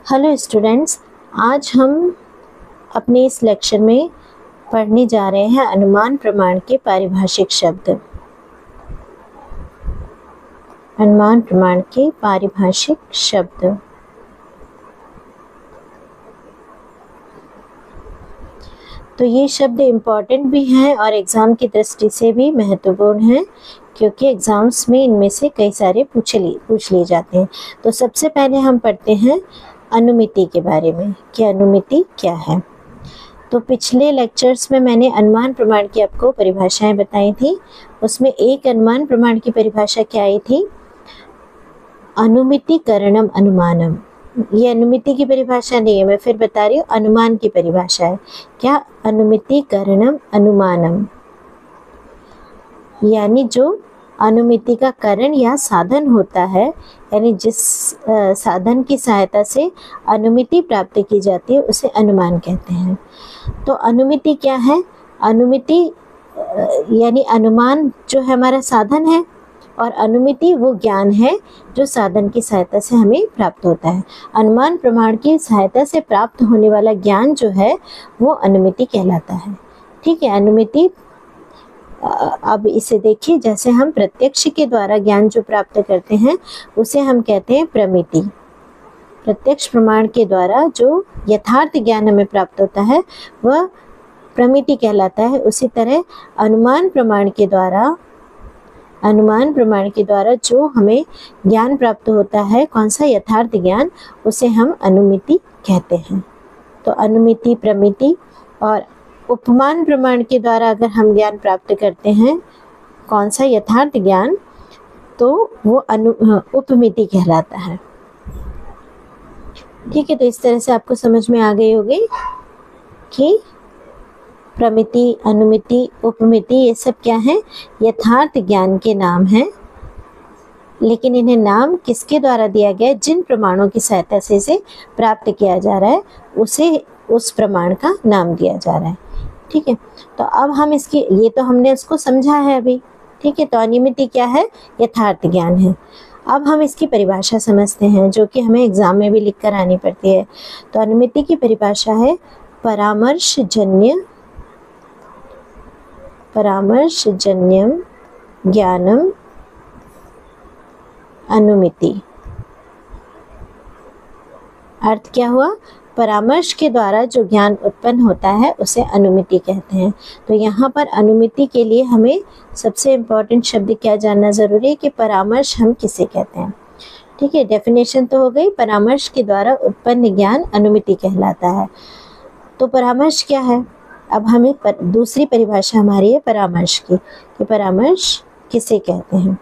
Hello students, आज हम अपने इस लेक्चर में पढ़ने जा रहे हैं अनुमान प्रमाण के पारिभाषिक शब्द। अनुमान प्रमाण के पारिभाषिक शब्द। तो ये शब्द इम्पॉर्टेंट भी हैं और एग्ज़ाम की दृष्टि से भी महत्वपूर्ण हैं, क्योंकि एग्ज़ाम्स में इनमें से कई सारे पूछ लिए जाते हैं। तो सबसे पहले हम पढ़ते हैं अनुमिति के बारे में कि अनुमिति क्या है। तो पिछले लेक्चर्स में मैंने अनुमान प्रमाण की आपको परिभाषाएं बताई थी। उसमें एक अनुमान प्रमाण की परिभाषा क्या आई थी? अनुमितिकरणम अनुमानम। ये अनुमिति की परिभाषा नहीं है, मैं फिर बता रही हूँ, अनुमान की परिभाषा है। क्या? अनुमितिकरणम अनुमानम, यानी जो अनुमिति का करण या साधन होता है, यानी जिस साधन की सहायता से अनुमिति प्राप्त की जाती है उसे अनुमान कहते हैं। तो अनुमिति क्या है? अनुमिति यानी अनुमान जो है हमारा साधन है, और अनुमिति वो ज्ञान है जो साधन की सहायता से हमें प्राप्त होता है। अनुमान प्रमाण की सहायता से प्राप्त होने वाला ज्ञान जो है वो अनुमिति कहलाता है। ठीक है। अनुमिति, अब इसे देखिए, जैसे हम प्रत्यक्ष के द्वारा ज्ञान जो प्राप्त करते हैं उसे हम कहते हैं प्रमिति। प्रत्यक्ष प्रमाण के द्वारा जो यथार्थ ज्ञान हमें प्राप्त होता है वह प्रमिति कहलाता है। उसी तरह अनुमान प्रमाण के द्वारा जो हमें ज्ञान प्राप्त होता है, कौन सा? यथार्थ ज्ञान, उसे हम अनुमिति कहते हैं। तो अनुमिति, प्रमिति। और उपमान प्रमाण के द्वारा अगर हम ज्ञान प्राप्त करते हैं, कौन सा? यथार्थ ज्ञान, तो वो उपमिति कहलाता है। ठीक है। तो इस तरह से आपको समझ में आ गई होगी कि प्रमिति, अनुमिति, उपमिति ये सब क्या है? यथार्थ ज्ञान के नाम हैं। लेकिन इन्हें नाम किसके द्वारा दिया गया है? जिन प्रमाणों की सहायता से इसे प्राप्त किया जा रहा है उसे उस प्रमाण का नाम दिया जा रहा है। ठीक है। तो अब हम ये तो हमने उसको समझा है अभी। ठीक है। तो अनुमिति क्या है? यथार्थ ज्ञान है। अब हम इसकी परिभाषा समझते हैं, जो कि हमें एग्जाम में भी लिख कर आनी पड़ती है। तो अनुमिति की परिभाषा है परामर्शजन्यम ज्ञानम अनुमिति। अर्थ क्या हुआ? परामर्श के द्वारा जो ज्ञान उत्पन्न होता है उसे अनुमिति कहते हैं। तो यहाँ पर अनुमिति के लिए हमें सबसे इम्पोर्टेंट शब्द क्या जानना जरूरी है कि परामर्श हम किसे कहते हैं। ठीक है। डेफिनेशन तो हो गई, परामर्श के द्वारा उत्पन्न ज्ञान अनुमिति कहलाता है। तो परामर्श क्या है? अब हमें दूसरी परिभाषा हमारी है परामर्श की, कि परामर्श किसे कहते हैं।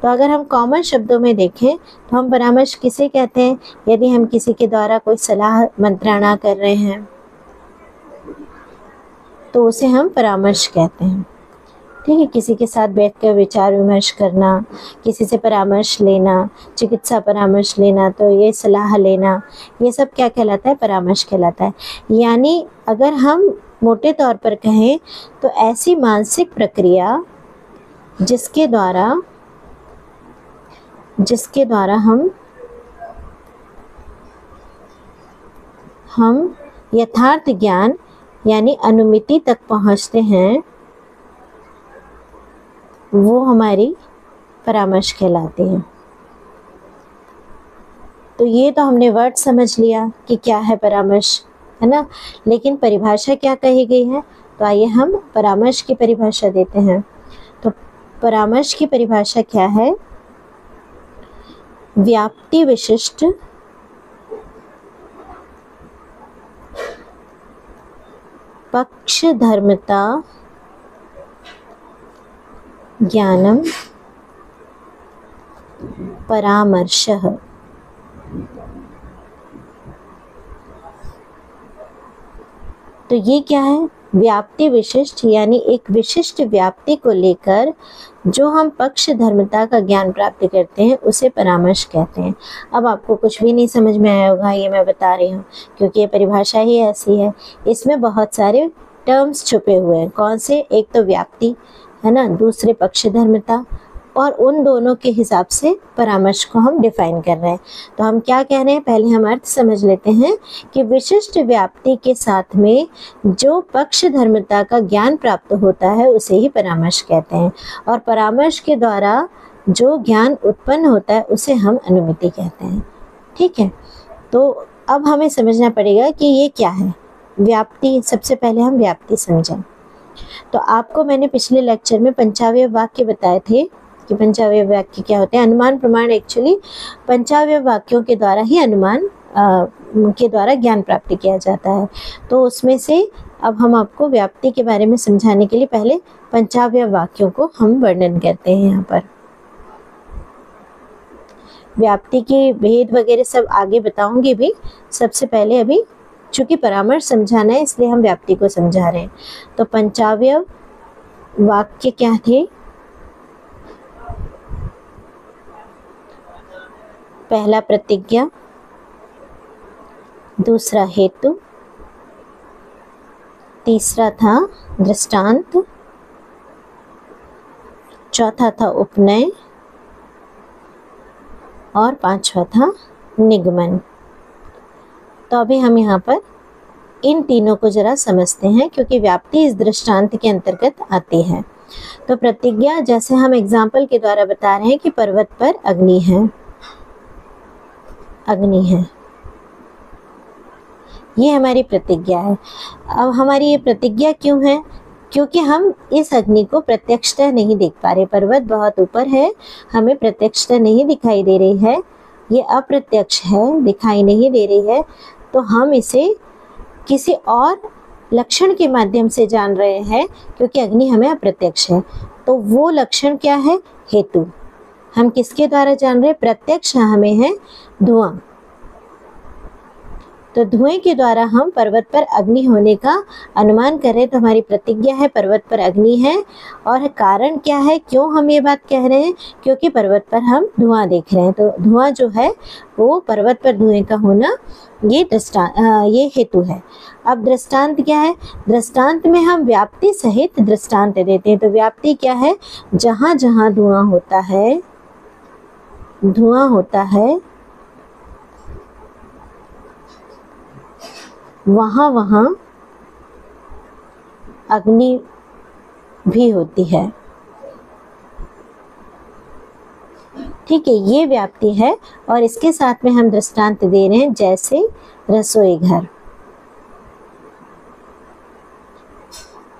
तो अगर हम कॉमन शब्दों में देखें तो हम परामर्श किसे कहते हैं? यदि हम किसी के द्वारा कोई सलाह मंत्राणा कर रहे हैं तो उसे हम परामर्श कहते हैं। ठीक है। किसी के साथ बैठकर विचार विमर्श करना, किसी से परामर्श लेना, चिकित्सा परामर्श लेना, तो ये सलाह लेना, ये सब क्या कहलाता है? परामर्श कहलाता है। यानी अगर हम मोटे तौर पर कहें तो ऐसी मानसिक प्रक्रिया जिसके द्वारा हम यथार्थ ज्ञान यानी अनुमिति तक पहुंचते हैं, वो हमारी परामर्श कहलाती है। तो ये तो हमने वर्ड समझ लिया कि क्या है परामर्श, है ना। लेकिन परिभाषा क्या कही गई है? तो आइए हम परामर्श की परिभाषा देते हैं। तो परामर्श की परिभाषा क्या है? व्याप्ति विशिष्ट पक्षधर्मता ज्ञानम परामर्शः। तो ये क्या है? व्याप्ति विशिष्ट, यानी एक विशिष्ट व्याप्ति को लेकर जो हम पक्ष धर्मता का ज्ञान प्राप्त करते हैं उसे परामर्श कहते हैं। अब आपको कुछ भी नहीं समझ में आया होगा, ये मैं बता रही हूँ, क्योंकि ये परिभाषा ही ऐसी है। इसमें बहुत सारे टर्म्स छुपे हुए हैं। कौन से? एक तो व्याप्ति, है ना, दूसरे पक्ष धर्मता, और उन दोनों के हिसाब से परामर्श को हम डिफाइन कर रहे हैं। तो हम क्या कह रहे हैं, पहले हम अर्थ समझ लेते हैं कि विशिष्ट व्याप्ति के साथ में जो पक्षधर्मिता का ज्ञान प्राप्त होता है उसे ही परामर्श कहते हैं, और परामर्श के द्वारा जो ज्ञान उत्पन्न होता है उसे हम अनुमिति कहते हैं। ठीक है, तो अब हमें समझना पड़ेगा कि ये क्या है व्याप्ति। सबसे पहले हम व्याप्ति समझें। तो आपको मैंने पिछले लेक्चर में पंचावयव वाक्य बताए थे कि पंचावयव वाक्य क्या होते हैं। अनुमान प्रमाण एक्चुअली पंचावयव वाक्यों के द्वारा ही अनुमान के द्वारा ज्ञान प्राप्त किया जाता है। तो उसमें से अब हम आपको व्याप्ति के बारे में समझाने के लिए पहले पंचावयव वाक्यों को हम वर्णन करते हैं। यहाँ पर व्याप्ति के भेद वगैरह सब आगे बताऊंगी भी। सबसे पहले अभी चूंकि परामर्श समझाना है इसलिए हम व्याप्ति को समझा रहे हैं। तो पंचावयव वाक्य क्या थे? पहला प्रतिज्ञा, दूसरा हेतु, तीसरा था दृष्टांत, चौथा था उपनय और पांचवा था निगमन। तो अभी हम यहाँ पर इन तीनों को जरा समझते हैं क्योंकि व्याप्ति इस दृष्टांत के अंतर्गत आती है। तो प्रतिज्ञा, जैसे हम एग्जाम्पल के द्वारा बता रहे हैं कि पर्वत पर अग्नि है, अग्नि है, ये हमारी प्रतिज्ञा है। अब हमारी ये प्रतिज्ञा क्यों है? क्योंकि हम इस अग्नि को प्रत्यक्षतः नहीं देख पा रहे। पर्वत बहुत ऊपर है, हमें प्रत्यक्षतः नहीं दिखाई दे रही है, ये अप्रत्यक्ष है, दिखाई नहीं दे रही है। तो हम इसे किसी और लक्षण के माध्यम से जान रहे हैं क्योंकि अग्नि हमें अप्रत्यक्ष है। तो वो लक्षण क्या है? हेतु। हम किसके द्वारा जान रहे हैं? प्रत्यक्ष हमें है धुआं। तो धुएं के द्वारा हम पर्वत पर अग्नि होने का अनुमान कर रहे हैं। तो हमारी प्रतिज्ञा है पर्वत पर अग्नि है। और कारण क्या है, क्यों हम ये बात कह रहे हैं? क्योंकि पर्वत पर हम धुआं देख रहे हैं। तो धुआं जो है वो पर्वत पर धुएं का होना ये हेतु है। अब दृष्टांत क्या है? दृष्टांत में हम व्याप्ति सहित दृष्टांत देते हैं। तो व्याप्ति क्या है? जहाँ जहाँ धुआं होता है, धुआं होता है, वहाँ वहाँ अग्नि भी होती है। ठीक है, ये व्याप्ति है। और इसके साथ में हम दृष्टांत दे रहे हैं, जैसे रसोई घर,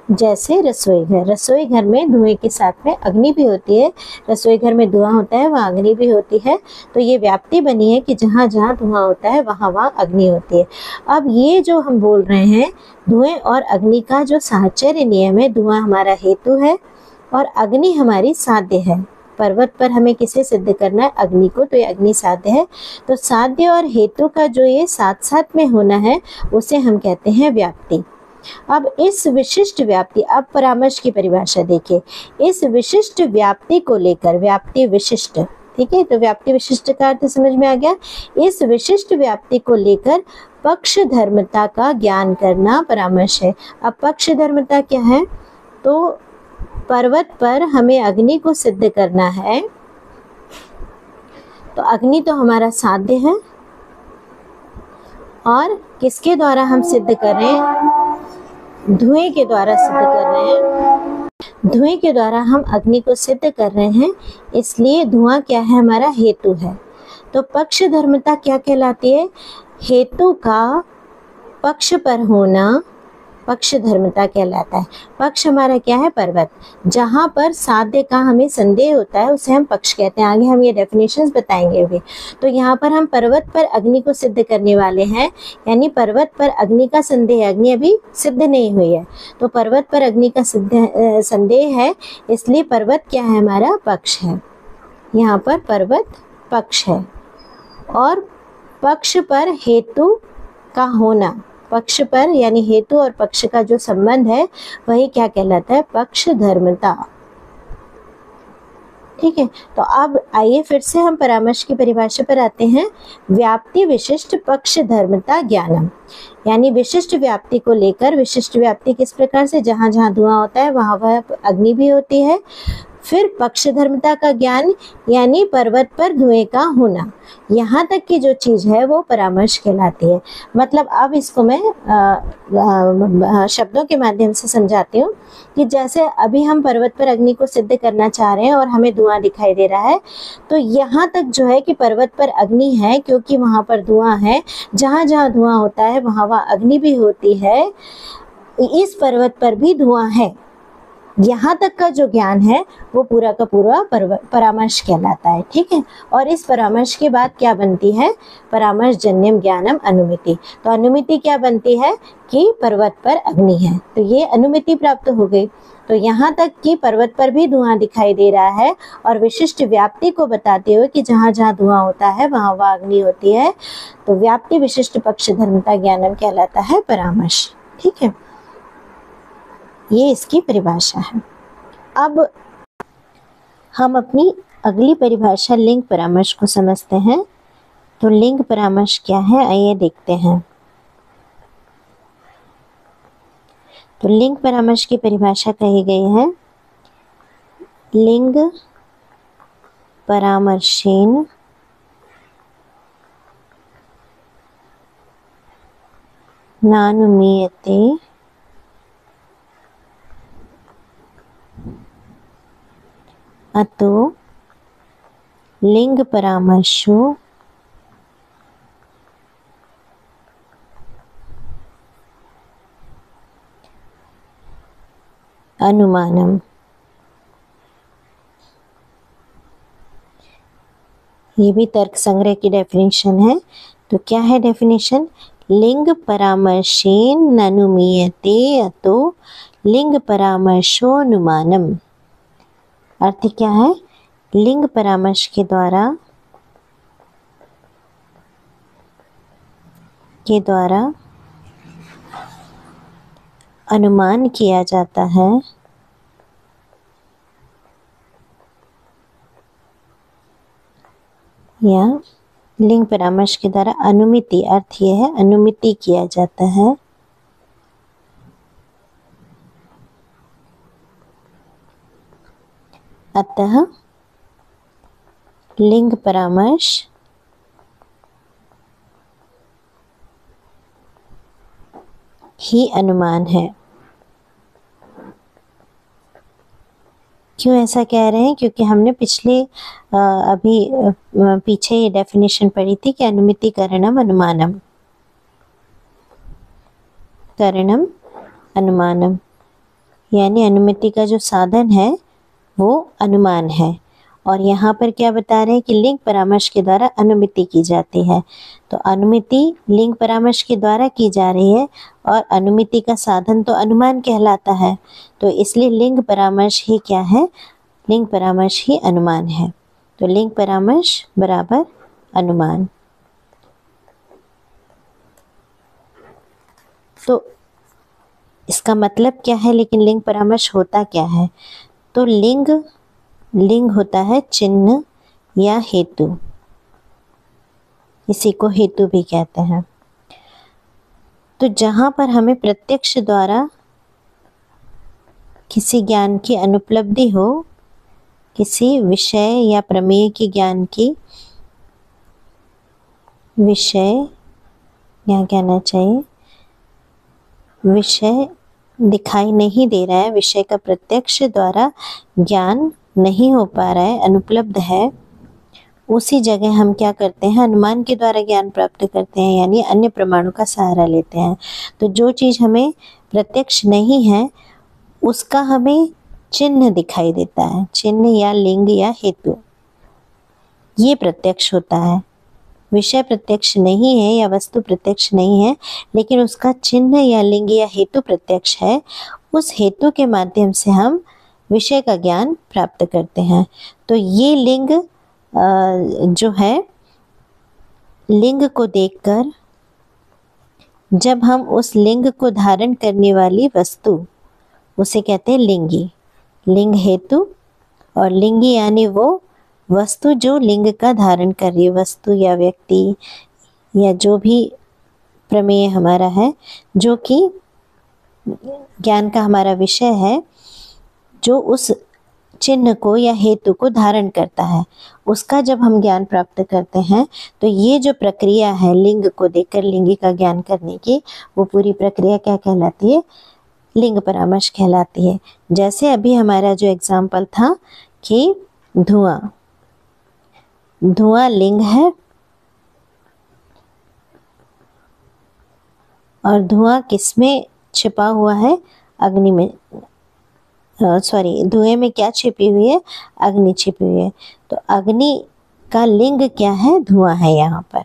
जैसे रसोई घर। रसोई घर में धुएं के साथ में अग्नि भी होती है। रसोई घर में धुआं होता है, वहाँ अग्नि भी होती है। तो ये व्याप्ति बनी है कि जहाँ जहाँ धुआं होता है वहाँ वहाँ अग्नि होती है। अब ये जो हम बोल रहे हैं धुएं और अग्नि का जो साहचर्य नियम है, धुआं हमारा हेतु है और अग्नि हमारी साध्य है। पर्वत पर हमें किसे सिद्ध करना है? अग्नि को। तो ये अग्नि साध्य है। तो साध्य और हेतु का जो ये साथ साथ में होना है उसे हम कहते हैं व्याप्ति। अब इस विशिष्ट व्याप्ति, अब परामर्श की परिभाषा देखिए। इस विशिष्ट व्याप्ति को लेकर, व्याप्ति विशिष्ट, ठीक है, तो व्याप्ति विशिष्ट का अर्थ समझ में आ गया। इस विशिष्ट व्याप्ति को लेकर पक्ष धर्मता का ज्ञान करना परामर्श है। अब पक्ष धर्मता क्या है? तो पर्वत पर हमें अग्नि को सिद्ध करना है। तो अग्नि तो हमारा साध्य है और किसके द्वारा हम सिद्ध कर रहे हैं? धुएं के द्वारा सिद्ध कर रहे हैं। धुएं के द्वारा हम अग्नि को सिद्ध कर रहे हैं, इसलिए धुआं क्या है? हमारा हेतु है। तो पक्ष धर्मता क्या कहलाती है? हेतु का पक्ष पर होना पक्ष धर्मता कहलाता है। पक्ष हमारा क्या है? पर्वत। जहाँ पर साध्य का हमें संदेह होता है उसे हम पक्ष कहते हैं। आगे हम ये डेफिनेशंस बताएंगे भी। तो यहाँ पर हम पर्वत पर अग्नि को सिद्ध करने वाले हैं, यानी पर्वत पर अग्नि का संदेह, अग्नि अभी सिद्ध नहीं हुई है। तो पर्वत पर अग्नि का संदेह है, इसलिए पर्वत क्या है? हमारा पक्ष है। यहाँ पर पर्वत पक्ष है। और पक्ष पर हेतु का होना, पक्ष पर यानी हेतु और पक्ष का जो संबंध है वही क्या कहलाता है? पक्ष धर्मता। ठीक है, तो अब आइए फिर से हम परामर्श की परिभाषा पर आते हैं। व्याप्ति विशिष्ट पक्ष धर्मता ज्ञानम, यानी विशिष्ट व्याप्ति को लेकर, विशिष्ट व्याप्ति किस प्रकार से? जहाँ जहाँ धुआं होता है वहाँ वह अग्नि भी होती है। फिर पक्षधर्मिता का ज्ञान यानी पर्वत पर धुएं का होना, यहाँ तक की जो चीज़ है वो परामर्श कहलाती है। मतलब अब इसको मैं शब्दों के माध्यम से समझाती हूँ कि जैसे अभी हम पर्वत पर अग्नि को सिद्ध करना चाह रहे हैं और हमें धुआं दिखाई दे रहा है, तो यहाँ तक जो है कि पर्वत पर अग्नि है क्योंकि वहाँ पर धुआं है। जहाँ जहाँ धुआं होता है वहाँ वहाँ अग्नि भी होती है। इस पर्वत पर भी धुआं है, यहाँ तक का जो ज्ञान है वो पूरा का पूरा परामर्श कहलाता है। ठीक है। और इस परामर्श के बाद क्या बनती है? परामर्श जन्यम ज्ञानम अनुमिति। तो अनुमिति क्या बनती है कि पर्वत पर अग्नि है, तो ये अनुमिति प्राप्त हो गई। तो यहाँ तक कि पर्वत पर भी धुआं दिखाई दे रहा है और विशिष्ट व्याप्ति को बताते हुए कि जहाँ जहाँ धुआं होता है वहाँ वहाँ अग्नि होती है, तो व्याप्ति विशिष्ट पक्ष धर्मता ज्ञानम कहलाता है परामर्श। ठीक है, ये इसकी परिभाषा है। अब हम अपनी अगली परिभाषा लिंग परामर्श को समझते हैं। तो लिंग परामर्श क्या है, आइए देखते हैं। तो लिंग परामर्श की परिभाषा कही गई है, लिंग परामर्शेन नानुमीयते अतो लिंग परामर्शो अनुमानम। ये भी तर्क संग्रह की डेफिनेशन है। तो क्या है डेफिनेशन? लिंग परामर्शेन अनुमीयते अतो लिंग परामर्शो अनुमानम। अर्थ क्या है? लिंग परामर्श के द्वारा अनुमान किया जाता है या लिंग परामर्श के द्वारा अनुमिति, अर्थ यह है अनुमिति किया जाता है अतः लिंग परामर्श ही अनुमान है। क्यों ऐसा कह रहे हैं? क्योंकि हमने पीछे ये डेफिनेशन पढ़ी थी कि अनुमिति करणम अनुमानम, यानी अनुमिति का जो साधन है वो अनुमान है। और यहाँ पर क्या बता रहे हैं कि लिंग परामर्श के द्वारा अनुमिति की जाती है। तो अनुमिति लिंग परामर्श के द्वारा की जा रही है और अनुमिति का साधन तो अनुमान कहलाता है। तो इसलिए लिंग परामर्श ही क्या है? लिंग परामर्श ही अनुमान है। तो लिंग परामर्श बराबर अनुमान। तो इसका मतलब क्या है? लेकिन लिंग परामर्श होता क्या है? तो लिंग होता है चिन्ह या हेतु, इसी को हेतु भी कहते हैं। तो जहाँ पर हमें प्रत्यक्ष द्वारा किसी ज्ञान की अनुपलब्धि हो, किसी विषय या प्रमेय के ज्ञान की विषय दिखाई नहीं दे रहा है, विषय का प्रत्यक्ष द्वारा ज्ञान नहीं हो पा रहा है, अनुपलब्ध है, उसी जगह हम क्या करते हैं? अनुमान के द्वारा ज्ञान प्राप्त करते हैं, यानी अन्य प्रमाणों का सहारा लेते हैं। तो जो चीज़ हमें प्रत्यक्ष नहीं है उसका हमें चिन्ह दिखाई देता है, चिन्ह या लिंग या हेतु, ये प्रत्यक्ष होता है। विषय प्रत्यक्ष नहीं है या वस्तु प्रत्यक्ष नहीं है, लेकिन उसका चिन्ह या लिंग या हेतु प्रत्यक्ष है। उस हेतु के माध्यम से हम विषय का ज्ञान प्राप्त करते हैं। तो ये लिंग जो है, लिंग को देखकर जब हम उस लिंग को धारण करने वाली वस्तु, उसे कहते हैं लिंगी। लिंग हेतु और लिंगी यानी वो वस्तु जो लिंग का धारण कर रही है, वस्तु या व्यक्ति या जो भी प्रमेय हमारा है, जो कि ज्ञान का हमारा विषय है, जो उस चिन्ह को या हेतु को धारण करता है, उसका जब हम ज्ञान प्राप्त करते हैं तो ये जो प्रक्रिया है लिंग को देखकर लिंगी का ज्ञान करने की, वो पूरी प्रक्रिया क्या कहलाती है? लिंग परामर्श कहलाती है। जैसे अभी हमारा जो एग्जाम्पल था कि धुआं, धुआं लिंग है और धुआं किसमें छिपा हुआ है? अग्नि में, सॉरी, धुएं में क्या छिपी हुई है? अग्नि छिपी हुई है। तो अग्नि का लिंग क्या है? धुआं है यहाँ पर।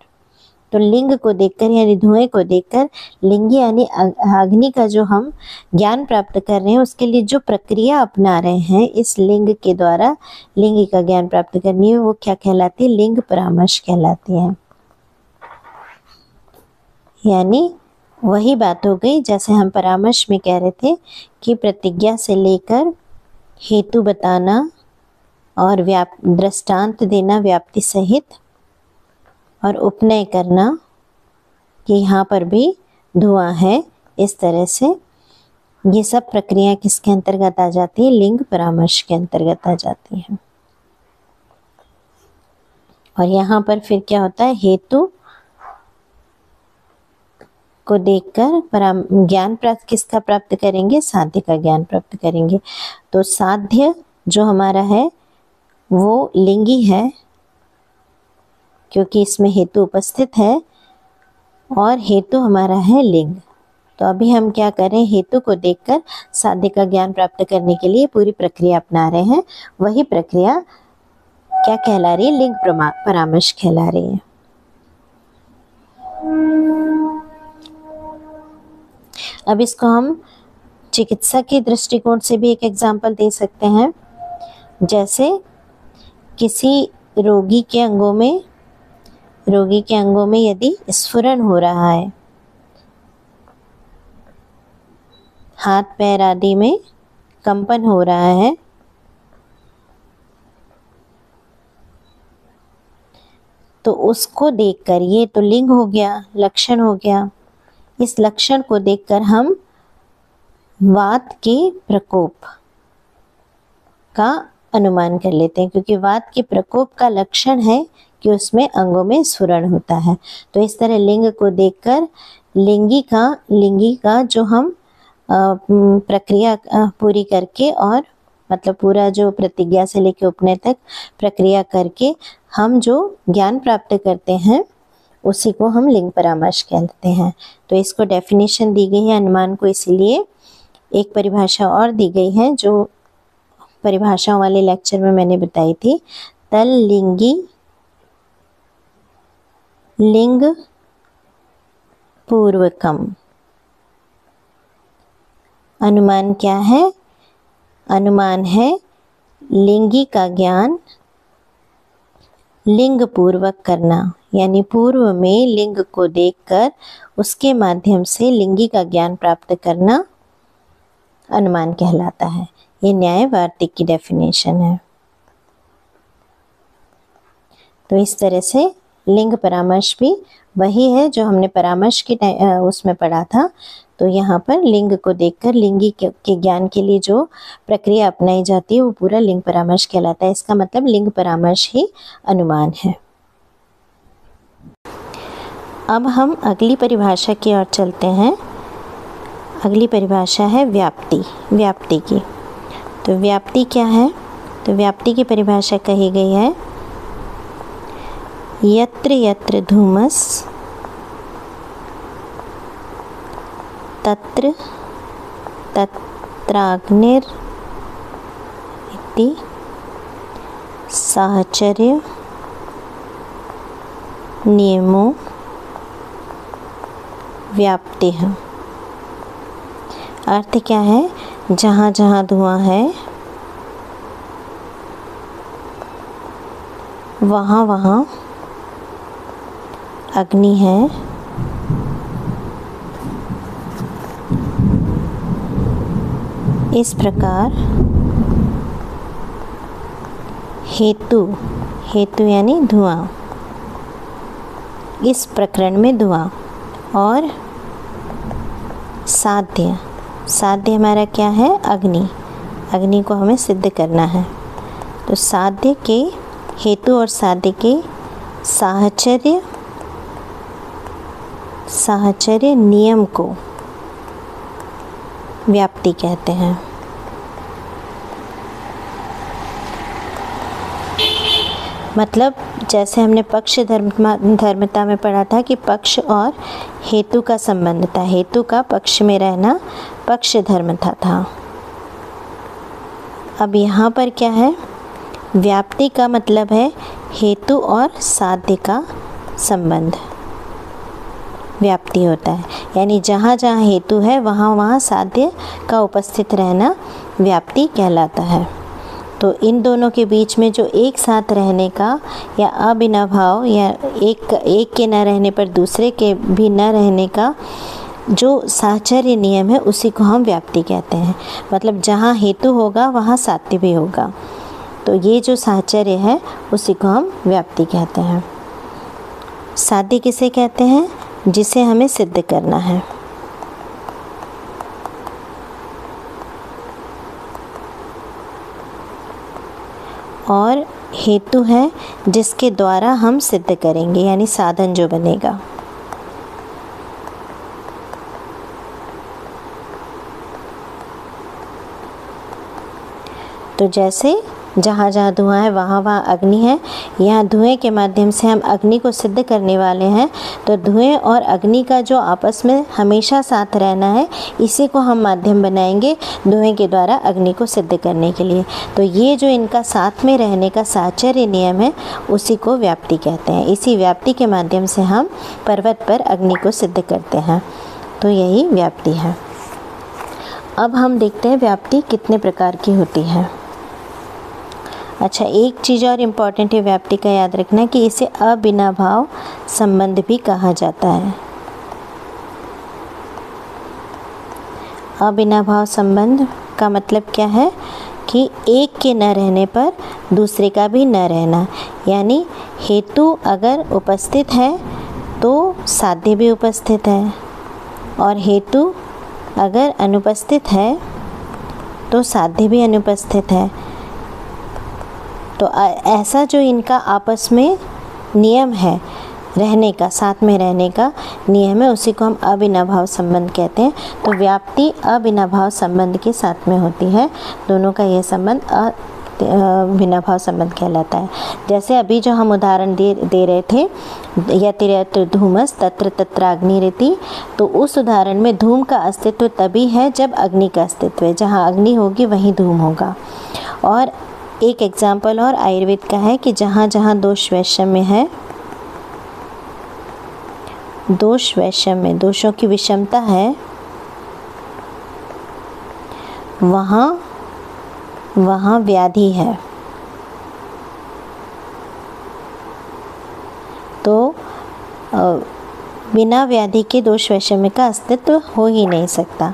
तो लिंग को देखकर यानी धुएं को देखकर लिंगी यानी अग्नि का जो हम ज्ञान प्राप्त कर रहे हैं, उसके लिए जो प्रक्रिया अपना रहे हैं इस लिंग के द्वारा लिंगी का ज्ञान प्राप्त करनी है, वो क्या कहलाती है? लिंग परामर्श कहलाती है। यानी वही बात हो गई जैसे हम परामर्श में कह रहे थे कि प्रतिज्ञा से लेकर हेतु बताना और दृष्टांत देना व्याप्ति सहित और उपनय करना, कि यहाँ पर भी धुआं है, इस तरह से ये सब प्रक्रिया किसके अंतर्गत आ जाती है? लिंग परामर्श के अंतर्गत आ जाती है। और यहाँ पर फिर क्या होता है? हेतु को देखकर ज्ञान प्राप्त किसका प्राप्त करेंगे? साध्य का ज्ञान प्राप्त करेंगे। तो साध्य जो हमारा है वो लिंगी है क्योंकि इसमें हेतु उपस्थित है और हेतु हमारा है लिंग। तो अभी हम क्या करें? हेतु को देखकर साध्य का ज्ञान प्राप्त करने के लिए पूरी प्रक्रिया अपना रहे हैं। वही प्रक्रिया क्या कहला रही है? लिंग परामर्श कहला रही है। अब इसको हम चिकित्सा के दृष्टिकोण से भी एक एग्जाम्पल दे सकते हैं। जैसे किसी रोगी के अंगों में यदि स्फुरण हो रहा है, हाथ पैर आदि में कंपन हो रहा है, तो उसको देखकर, ये तो लिंग हो गया, लक्षण हो गया, इस लक्षण को देखकर हम वात के प्रकोप का अनुमान कर लेते हैं, क्योंकि वात के प्रकोप का लक्षण है कि उसमें अंगों में स्फुरण होता है। तो इस तरह लिंग को देखकर लिंगी का जो हम प्रक्रिया पूरी करके और मतलब पूरा जो प्रतिज्ञा से लेकर उपनय तक प्रक्रिया करके हम जो ज्ञान प्राप्त करते हैं उसी को हम लिंग परामर्श कहते हैं। तो इसको डेफिनेशन दी गई है अनुमान को, इसीलिए एक परिभाषा और दी गई है जो परिभाषाओं वाले लेक्चर में मैंने बताई थी। तल लिंगी लिंग पूर्वकम। अनुमान क्या है? अनुमान है लिंगी का ज्ञान लिंग पूर्वक करना, यानी पूर्व में लिंग को देखकर उसके माध्यम से लिंगी का ज्ञान प्राप्त करना अनुमान कहलाता है। ये न्याय वार्तिक की डेफिनेशन है। तो इस तरह से लिंग परामर्श भी वही है जो हमने परामर्श के उसमें पढ़ा था। तो यहाँ पर लिंग को देखकर लिंगी के ज्ञान के लिए जो प्रक्रिया अपनाई जाती है वो पूरा लिंग परामर्श कहलाता है। इसका मतलब लिंग परामर्श ही अनुमान है। अब हम अगली परिभाषा की ओर चलते हैं। अगली परिभाषा है व्याप्ति की। तो व्याप्ति क्या है? तो व्याप्ति की परिभाषा कही गई है, यत्र यत्र धूमस तत्र तत्राग्निर इति साहचर्य नियमो व्याप्ति है। अर्थ क्या है? जहाँ जहाँ धुआं है वहाँ वहाँ अग्नि है, इस प्रकार हेतु यानी धुआं, इस प्रकरण में धुआं, और साध्य हमारा क्या है? अग्नि को हमें सिद्ध करना है। तो साध्य के, हेतु और साध्य के साहचर्य नियम को व्याप्ति कहते हैं। मतलब जैसे हमने पक्ष धर्मता में पढ़ा था कि पक्ष और हेतु का संबंध था, हेतु का पक्ष में रहना पक्ष धर्मता था। अब यहाँ पर क्या है, व्याप्ति का मतलब है हेतु और साध्य का संबंध, व्याप्ति होता है। यानी जहाँ जहाँ हेतु है वहाँ वहाँ साध्य का उपस्थित रहना व्याप्ति कहलाता है। तो इन दोनों के बीच में जो एक साथ रहने का या अविनाभाव या एक के न रहने पर दूसरे के भी न रहने का जो साहचर्य नियम है उसी को हम व्याप्ति कहते हैं। मतलब जहाँ हेतु होगा वहाँ साध्य भी होगा, तो ये जो साहचर्य है उसी को हम व्याप्ति कहते हैं। साध्य किसे कहते हैं, जिसे हमें सिद्ध करना है। और हेतु है जिसके द्वारा हम सिद्ध करेंगे, यानी साधन जो बनेगा। तो जैसे जहाँ जहाँ धुआं है वहाँ वहाँ अग्नि है, यहाँ धुएं के माध्यम से हम अग्नि को सिद्ध करने वाले हैं। तो धुएं और अग्नि का जो आपस में हमेशा साथ रहना है, इसी को हम माध्यम बनाएंगे धुएं के द्वारा अग्नि को सिद्ध करने के लिए। तो ये जो इनका साथ में रहने का साहचर्य नियम है उसी को व्याप्ति कहते हैं। इसी व्याप्ति के माध्यम से हम पर्वत पर अग्नि को सिद्ध करते हैं, तो यही व्याप्ति है। अब हम देखते हैं व्याप्ति कितने प्रकार की होती है। अच्छा, एक चीज़ और इम्पॉर्टेंट है व्याप्ति का, याद रखना कि इसे अविनाभाव संबंध भी कहा जाता है। अविनाभाव संबंध का मतलब क्या है कि एक के न रहने पर दूसरे का भी न रहना। यानी हेतु अगर उपस्थित है तो साध्य भी उपस्थित है, और हेतु अगर अनुपस्थित है तो साध्य भी अनुपस्थित है। तो ऐसा जो इनका आपस में नियम है रहने का, साथ में रहने का नियम है, उसी को हम अविनाभाव संबंध कहते हैं। तो व्याप्ति अविनाभाव संबंध के साथ में होती है, दोनों का यह संबंध अविनाभाव संबंध कहलाता है। जैसे अभी जो हम उदाहरण दे रहे थे, यत्र यत्र धूमस् तत्र तत्र अग्निरिति, तो उस उदाहरण में धूम का अस्तित्व तभी है जब अग्नि का अस्तित्व है। जहाँ अग्नि होगी वहीं धूम होगा। और एक एग्जाम्पल और आयुर्वेद का है कि जहाँ जहाँ दोष वैषम्य है, दोष वैषम्य, दोषों की विषमता है, वहाँ वहाँ व्याधि है। तो बिना व्याधि के दोष वैषम्य का अस्तित्व हो ही नहीं सकता,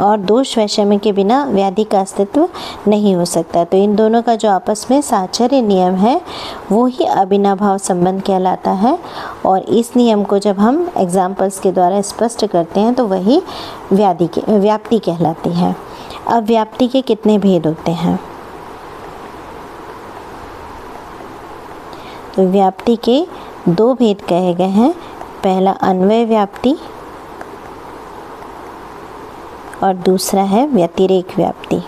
और दोष वैषम्य के बिना व्याधि का अस्तित्व नहीं हो सकता। तो इन दोनों का जो आपस में साहचर्य नियम है वो ही अविनाभाव संबंध कहलाता है। और इस नियम को जब हम एग्जाम्पल्स के द्वारा स्पष्ट करते हैं तो वही व्याप्ति कहलाती है। अब व्याप्ति के कितने भेद होते हैं? तो व्याप्ति के दो भेद कहे गए हैं। पहला अन्वय व्याप्ति और दूसरा है व्यतिरेक व्याप्ति।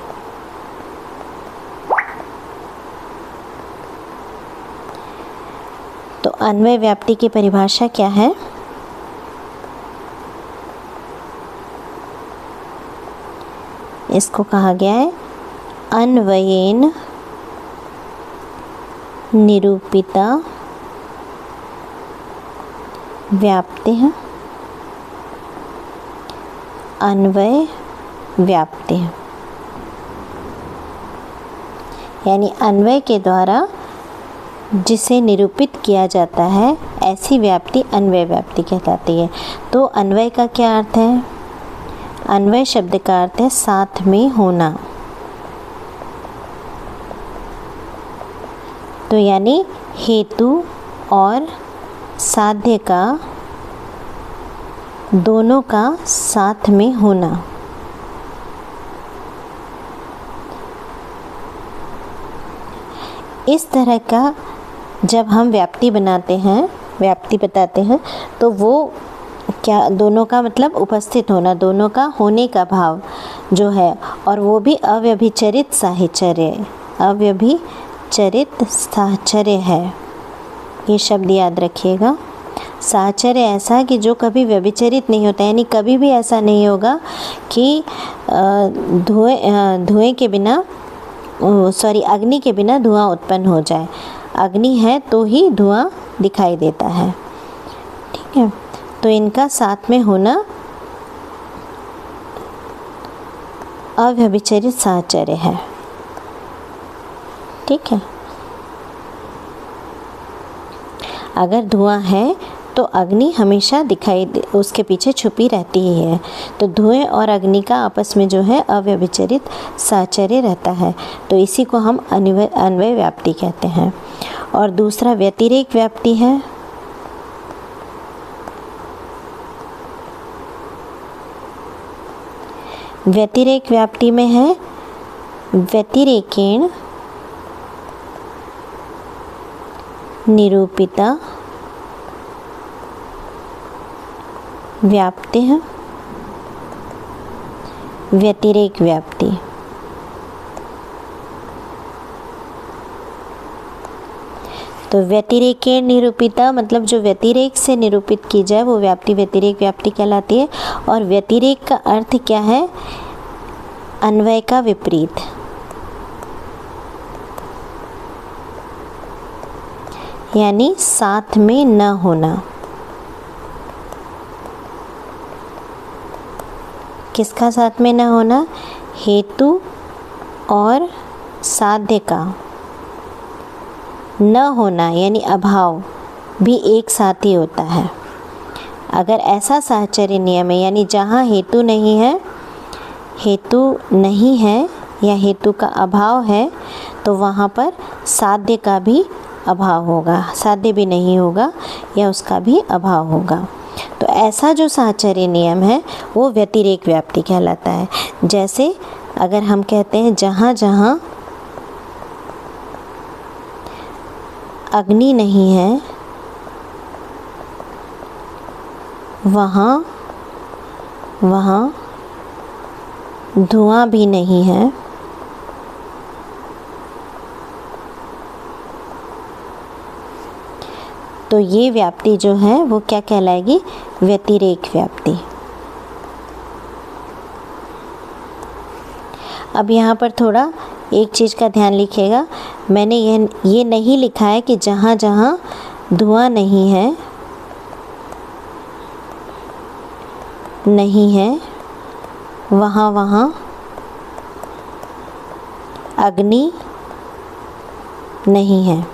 तो अन्वय व्याप्ति की परिभाषा क्या है? इसको कहा गया है अन्वयेन निरूपिता व्याप्तिः, अन्वय व्याप्ति, यानी अन्वय के द्वारा जिसे निरूपित किया जाता है ऐसी व्याप्ति अन्वय व्याप्ति कहलाती है। तो अन्वय का क्या अर्थ है? अन्वय शब्द का अर्थ है साथ में होना। तो यानी हेतु और साध्य का दोनों का साथ में होना। इस तरह का जब हम व्याप्ति बनाते हैं, व्याप्ति बताते हैं, तो वो क्या, दोनों का मतलब उपस्थित होना, दोनों का होने का भाव जो है, और वो भी अव्यभिचरित साहचर्य, अव्यभिचरित साहचर्य है। ये शब्द याद रखिएगा। साहचर्य ऐसा कि जो कभी व्यभिचरित नहीं होता, यानी कभी भी ऐसा नहीं होगा कि धुएं के बिना, अग्नि के बिना धुआं उत्पन्न हो जाए। अग्नि है तो ही धुआं दिखाई देता है, ठीक है। तो इनका साथ में होना अव्यभिचरित साहचर्य है, ठीक है। अगर धुआं है तो अग्नि हमेशा उसके पीछे छुपी रहती ही है। तो धुएं और अग्नि का आपस में जो है अव्यभिचरित साहचर्य रहता है। तो इसी को हम अन्वय व्याप्ति कहते हैं। और दूसरा व्यतिरेक व्याप्ति है। व्यतिरेक व्याप्ति में है व्यतिरेकेण निरूपिता व्याप्ति है व्यतिरेक व्याप्ति। तो व्यतिरेकेण निरूपिता मतलब जो व्यतिरेक से निरूपित की जाए वो व्याप्ति व्यतिरेक व्याप्ति कहलाती है। और व्यतिरेक का अर्थ क्या है? अन्वय का विपरीत, यानी साथ में न होना। किसका साथ में न होना? हेतु और साध्य का न होना, यानी अभाव भी एक साथ ही होता है। अगर ऐसा साहचर्य नियम है, यानी जहाँ हेतु नहीं है या हेतु का अभाव है, तो वहाँ पर साध्य का भी अभाव होगा, साध्य भी नहीं होगा या उसका भी अभाव होगा। तो ऐसा जो साहचर्य नियम है वो व्यतिरेक व्याप्ति कहलाता है। जैसे अगर हम कहते हैं जहाँ जहाँ अग्नि नहीं है वहाँ धुआं भी नहीं है, तो ये व्याप्ति जो है वो क्या कहलाएगी? व्यतिरेक व्याप्ति। अब यहाँ पर थोड़ा एक चीज़ का ध्यान लिखिएगा। मैंने ये नहीं लिखा है कि जहाँ जहाँ धुआं नहीं है वहाँ अग्नि नहीं है,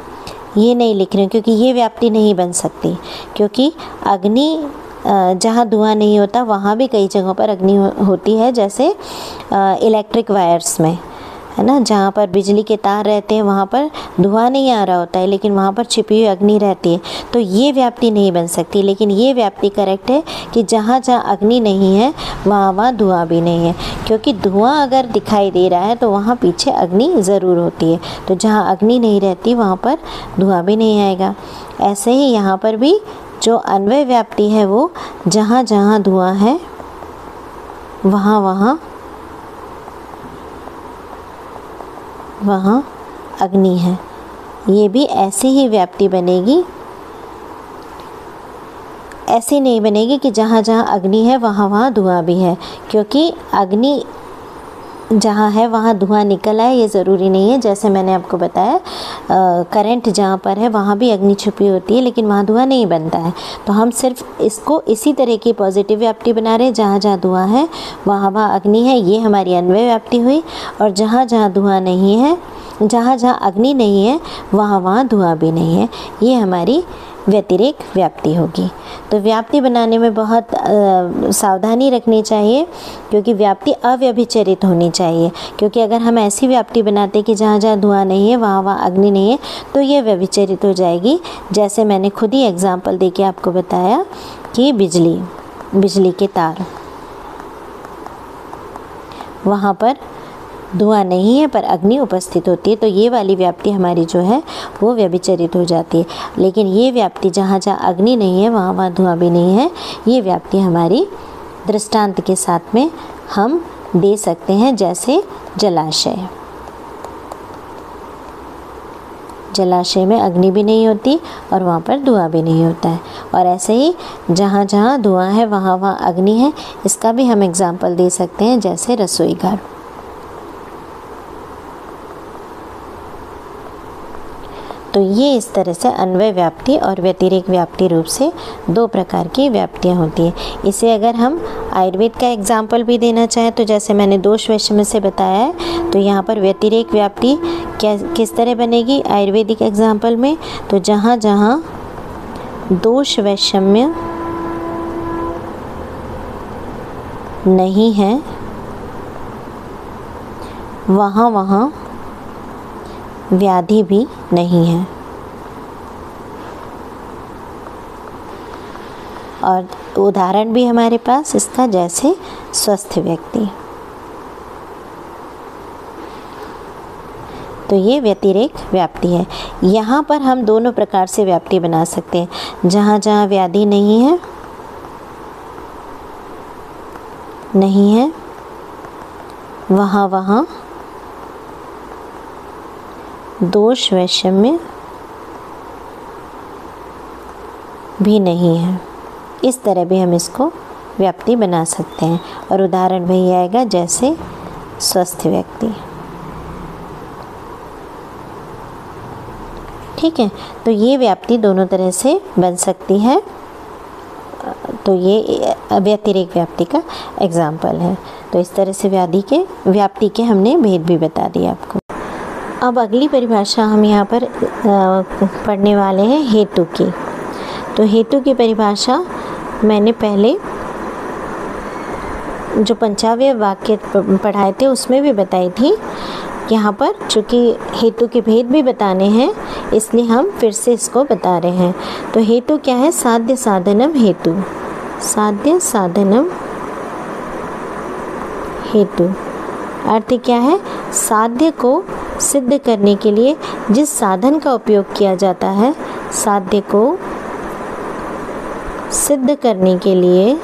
ये नहीं लिख रही हूँ क्योंकि ये व्याप्ति नहीं बन सकती। क्योंकि अग्नि जहाँ धुआं नहीं होता वहाँ भी कई जगहों पर अग्नि होती है, जैसे इलेक्ट्रिक वायर्स में, है ना, जहाँ पर बिजली के तार रहते हैं वहाँ पर धुआं नहीं आ रहा होता है, लेकिन वहाँ पर छिपी हुई अग्नि रहती है। तो ये व्याप्ति नहीं बन सकती, लेकिन ये व्याप्ति करेक्ट है कि जहाँ जहाँ अग्नि नहीं है वहाँ धुआं भी नहीं है। क्योंकि धुआं अगर दिखाई दे रहा है तो वहाँ पीछे अग्नि ज़रूर होती है, तो जहाँ अग्नि नहीं रहती वहाँ पर धुआं भी नहीं आएगा। ऐसे ही यहाँ पर भी जो अन्वय व्याप्ति है वो जहाँ जहाँ धुआं है वहाँ अग्नि है। ये भी ऐसी ही व्याप्ति बनेगी, ऐसी नहीं बनेगी कि जहाँ जहाँ अग्नि है वहाँ धुआं भी है। क्योंकि अग्नि जहाँ है वहाँ धुआं निकल आए ये ज़रूरी नहीं है। जैसे मैंने आपको बताया करंट जहाँ पर है वहाँ भी अग्नि छुपी होती है, लेकिन वहाँ धुआं नहीं बनता है। तो हम सिर्फ इसको इसी तरह की पॉजिटिव व्याप्ति बना रहे हैं, जहाँ जहाँ धुआं है वहाँ अग्नि है, ये हमारी अन्वय व्याप्ति हुई। और जहाँ जहाँ धुआं नहीं है, जहाँ जहाँ अग्नि नहीं है वहाँ धुआं भी नहीं है, ये हमारी व्यतिरेक व्याप्ति होगी। तो व्याप्ति बनाने में बहुत सावधानी रखनी चाहिए, क्योंकि व्याप्ति अव्यभिचरित होनी चाहिए। क्योंकि अगर हम ऐसी व्याप्ति बनाते कि जहाँ जहाँ धुआं नहीं है वहाँ अग्नि नहीं है, तो ये व्यभिचरित हो जाएगी। जैसे मैंने खुद ही एग्जाम्पल देके आपको बताया कि बिजली के तार, वहाँ पर धुआं नहीं है पर अग्नि उपस्थित होती है, तो ये वाली व्याप्ति हमारी जो है वो व्यभिचरित हो जाती है। लेकिन ये व्याप्ति जहाँ जहाँ अग्नि नहीं है वहाँ वहाँ धुआं भी नहीं है, ये व्याप्ति हमारी दृष्टांत के साथ में हम दे सकते हैं। जैसे जलाशय, जलाशय में अग्नि भी नहीं होती और वहाँ पर धुआं भी नहीं होता है। और ऐसे ही जहाँ जहाँ धुआं है वहाँ वहाँ अग्नि है, इसका भी हम एग्जाम्पल दे सकते हैं, जैसे रसोई घर। तो ये इस तरह से अन्वय व्याप्ति और व्यतिरेक व्याप्ति रूप से दो प्रकार की व्याप्तियाँ होती हैं। इसे अगर हम आयुर्वेद का एग्जाम्पल भी देना चाहें तो जैसे मैंने दोष वैषम्य से बताया है, तो यहाँ पर व्यतिरेक व्याप्ति किस तरह बनेगी आयुर्वेदिक एग्जाम्पल में, तो जहाँ जहाँ दोष वैषम्य नहीं है वहाँ वहाँ व्याधि भी नहीं है। और उदाहरण भी हमारे पास इसका, जैसे स्वस्थ व्यक्ति। तो ये व्यतिरेक व्याप्ति है। यहाँ पर हम दोनों प्रकार से व्याप्ति बना सकते हैं। जहाँ जहाँ व्याधि नहीं है वहाँ वहाँ दोष वैषम्य भी नहीं है। इस तरह भी हम इसको व्याप्ति बना सकते हैं। और उदाहरण वही आएगा, जैसे स्वस्थ व्यक्ति। ठीक है, तो ये व्याप्ति दोनों तरह से बन सकती है। तो ये व्यतिरेक व्याप्ति का एग्जाम्पल है। तो इस तरह से व्याप्ति के हमने भेद भी बता दिए आपको। अब अगली परिभाषा हम यहाँ पर पढ़ने वाले हैं हेतु की। तो हेतु की परिभाषा मैंने पहले जो पंचावय वाक्य पढ़ाए थे उसमें भी बताई थी। यहाँ पर चूँकि हेतु के भेद भी बताने हैं इसलिए हम फिर से इसको बता रहे हैं। तो हेतु क्या है? साध्य साधनम हेतु। साध्य साधनम हेतु अर्थ क्या है? साध्य को सिद्ध करने के लिए जिस साधन का उपयोग किया जाता है, साध्य को सिद्ध करने के लिए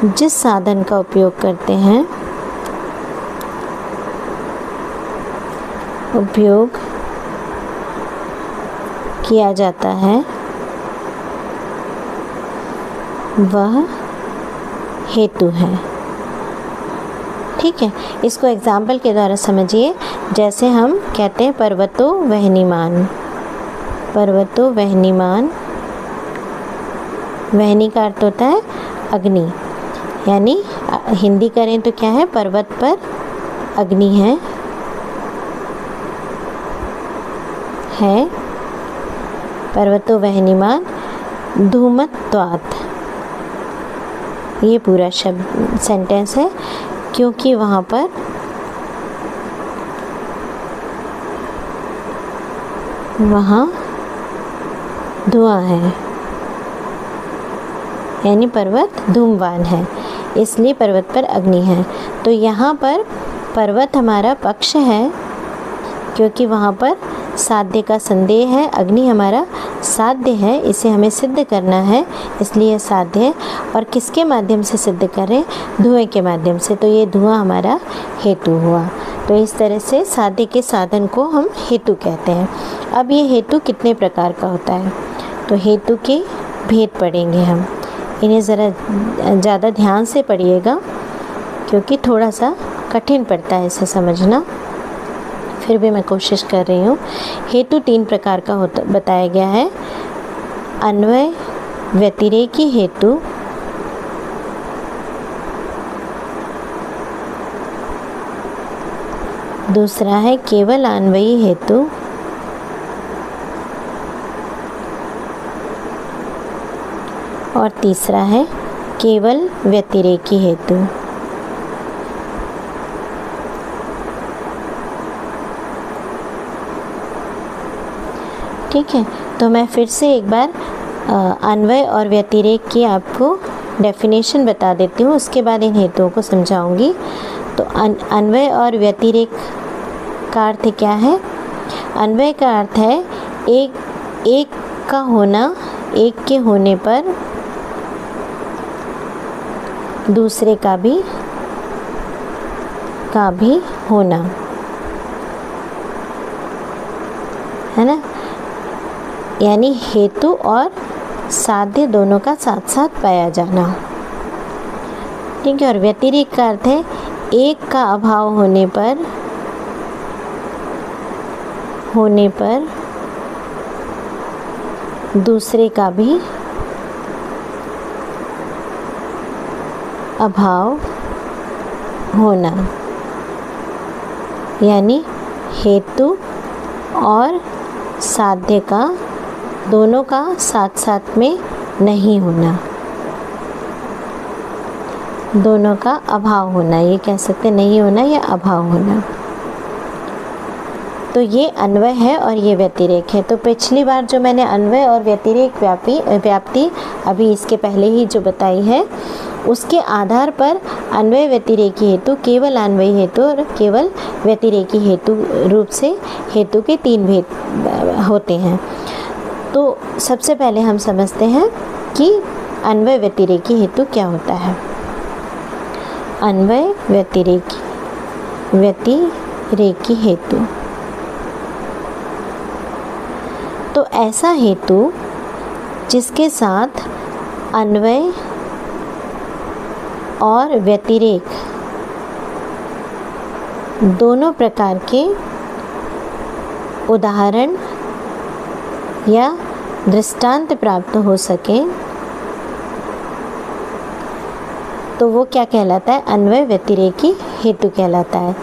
जिस साधन का उपयोग करते हैं, उपयोग किया जाता है, वह हेतु है। ठीक है, इसको एग्जाम्पल के द्वारा समझिए। जैसे हम कहते हैं पर्वतो वह्निमान। पर्वतो वह्निमान, वह्नि का अर्थ होता है अग्नि, यानी हिंदी करें तो क्या है? पर्वत पर अग्नि है पर्वतो वह्निमान धूमत्वात्। ये पूरा शब्द सेंटेंस है, क्योंकि वहाँ पर धुआं है, यानी पर्वत धूमवान है, इसलिए पर्वत पर अग्नि है। तो यहाँ पर पर्वत हमारा पक्ष है, क्योंकि वहाँ पर साध्य का संदेह है। अग्नि हमारा साध्य है, इसे हमें सिद्ध करना है, इसलिए साध्य है। और किसके माध्यम से सिद्ध करें? धुएं के माध्यम से। तो ये धुआं हमारा हेतु हुआ। तो इस तरह से साध्य के साधन को हम हेतु कहते हैं। अब ये हेतु कितने प्रकार का होता है? तो हेतु के भेद पढ़ेंगे हम। इन्हें ज़रा ज़्यादा ध्यान से पढ़िएगा, क्योंकि थोड़ा सा कठिन पड़ता है इसे समझना। फिर भी मैं कोशिश कर रही हूँ। हेतु 3 प्रकार का बताया गया है। अन्वय व्यतिरेकी हेतु, दूसरा है केवल अन्वयी हेतु, और तीसरा है केवल व्यतिरेकी हेतु। ठीक है, तो मैं फिर से एक बार अन्वय और व्यतिरेक की आपको डेफिनेशन बता देती हूँ, उसके बाद इन हेतुओं को समझाऊंगी। तो अन्वय और व्यतिरेक का अर्थ क्या है? अन्वय का अर्थ है एक का होना, एक के होने पर दूसरे का भी होना, है ना। यानी हेतु और साध्य दोनों का साथ साथ पाया जाना, ठीक है। और व्यतिरेक का अर्थ है एक का अभाव होने पर दूसरे का भी अभाव होना, यानी हेतु और साध्य का दोनों का साथ साथ में नहीं होना, दोनों का अभाव होना, ये कह सकते नहीं होना या अभाव होना। तो ये अन्वय है और ये व्यतिरेक है। तो पिछली बार जो मैंने अन्वय और व्यतिरेक व्याप्ति अभी इसके पहले ही जो बताई है, उसके आधार पर अन्वय व्यतिरेकी हेतु, केवल अन्वय हेतु और केवल व्यतिरेकी हेतु रूप से हेतु के 3 भेद होते हैं। तो सबसे पहले हम समझते हैं कि अन्वय व्यतिरेकी हेतु क्या होता है। अन्वय व्यतिरेकी हेतु, तो ऐसा हेतु जिसके साथ अन्वय और व्यतिरेक दोनों प्रकार के उदाहरण या दृष्टांत प्राप्त हो सके, तो वो क्या कहलाता है? अन्वय व्यतिरेकी हेतु कहलाता है।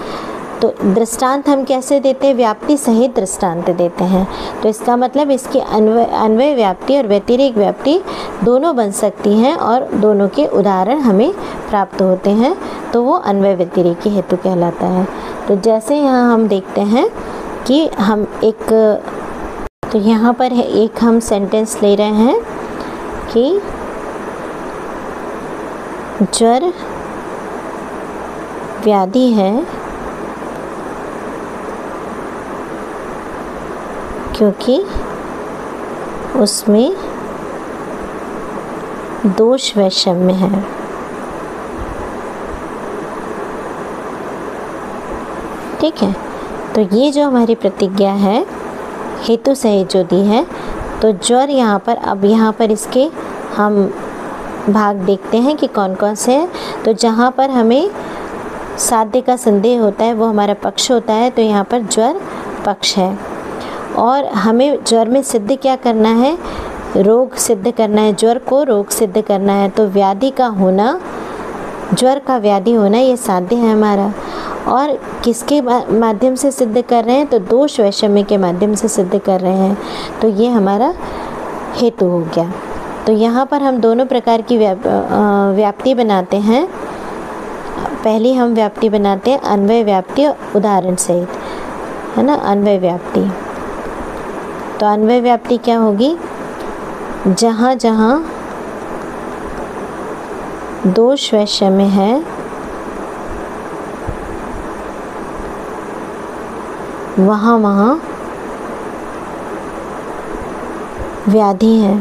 तो दृष्टांत हम कैसे देते हैं? व्याप्ति सहित दृष्टांत देते हैं। तो इसका मतलब इसकी अन्वय व्याप्ति और व्यतिरेक व्याप्ति दोनों बन सकती हैं और दोनों के उदाहरण हमें प्राप्त होते हैं, तो वो अन्वय व्यतिरेकी हेतु कहलाता है। तो जैसे यहाँ हम देखते हैं कि हम तो यहाँ पर है एक हम सेंटेंस ले रहे हैं कि ज्वर व्याधि है क्योंकि उसमें दोष वैषम्य है। ठीक है, तो ये जो हमारी प्रतिज्ञा है हेतु सहित जो दी है, तो ज्वर यहाँ पर, अब यहाँ पर इसके हम भाग देखते हैं कि कौन कौन से हैं। तो जहाँ पर हमें साध्य का संदेह होता है वो हमारा पक्ष होता है, तो यहाँ पर ज्वर पक्ष है। और हमें ज्वर में सिद्ध क्या करना है? रोग सिद्ध करना है, ज्वर को रोग सिद्ध करना है। तो व्याधि का होना, ज्वर का व्याधि होना, ये साध्य है हमारा। और किसके माध्यम से सिद्ध कर रहे हैं? तो दोष वैषम्य के माध्यम से सिद्ध कर रहे हैं, तो ये हमारा हेतु हो गया। तो यहाँ पर हम दोनों प्रकार की व्याप्ति बनाते हैं। पहली हम व्याप्ति बनाते हैं अन्वय व्याप्ति उदाहरण सहित, है ना, अन्वय व्याप्ति। तो अन्वय व्याप्ति क्या होगी? जहाँ जहाँ दोष वैषम्य है वहाँ वहाँ व्याधि है,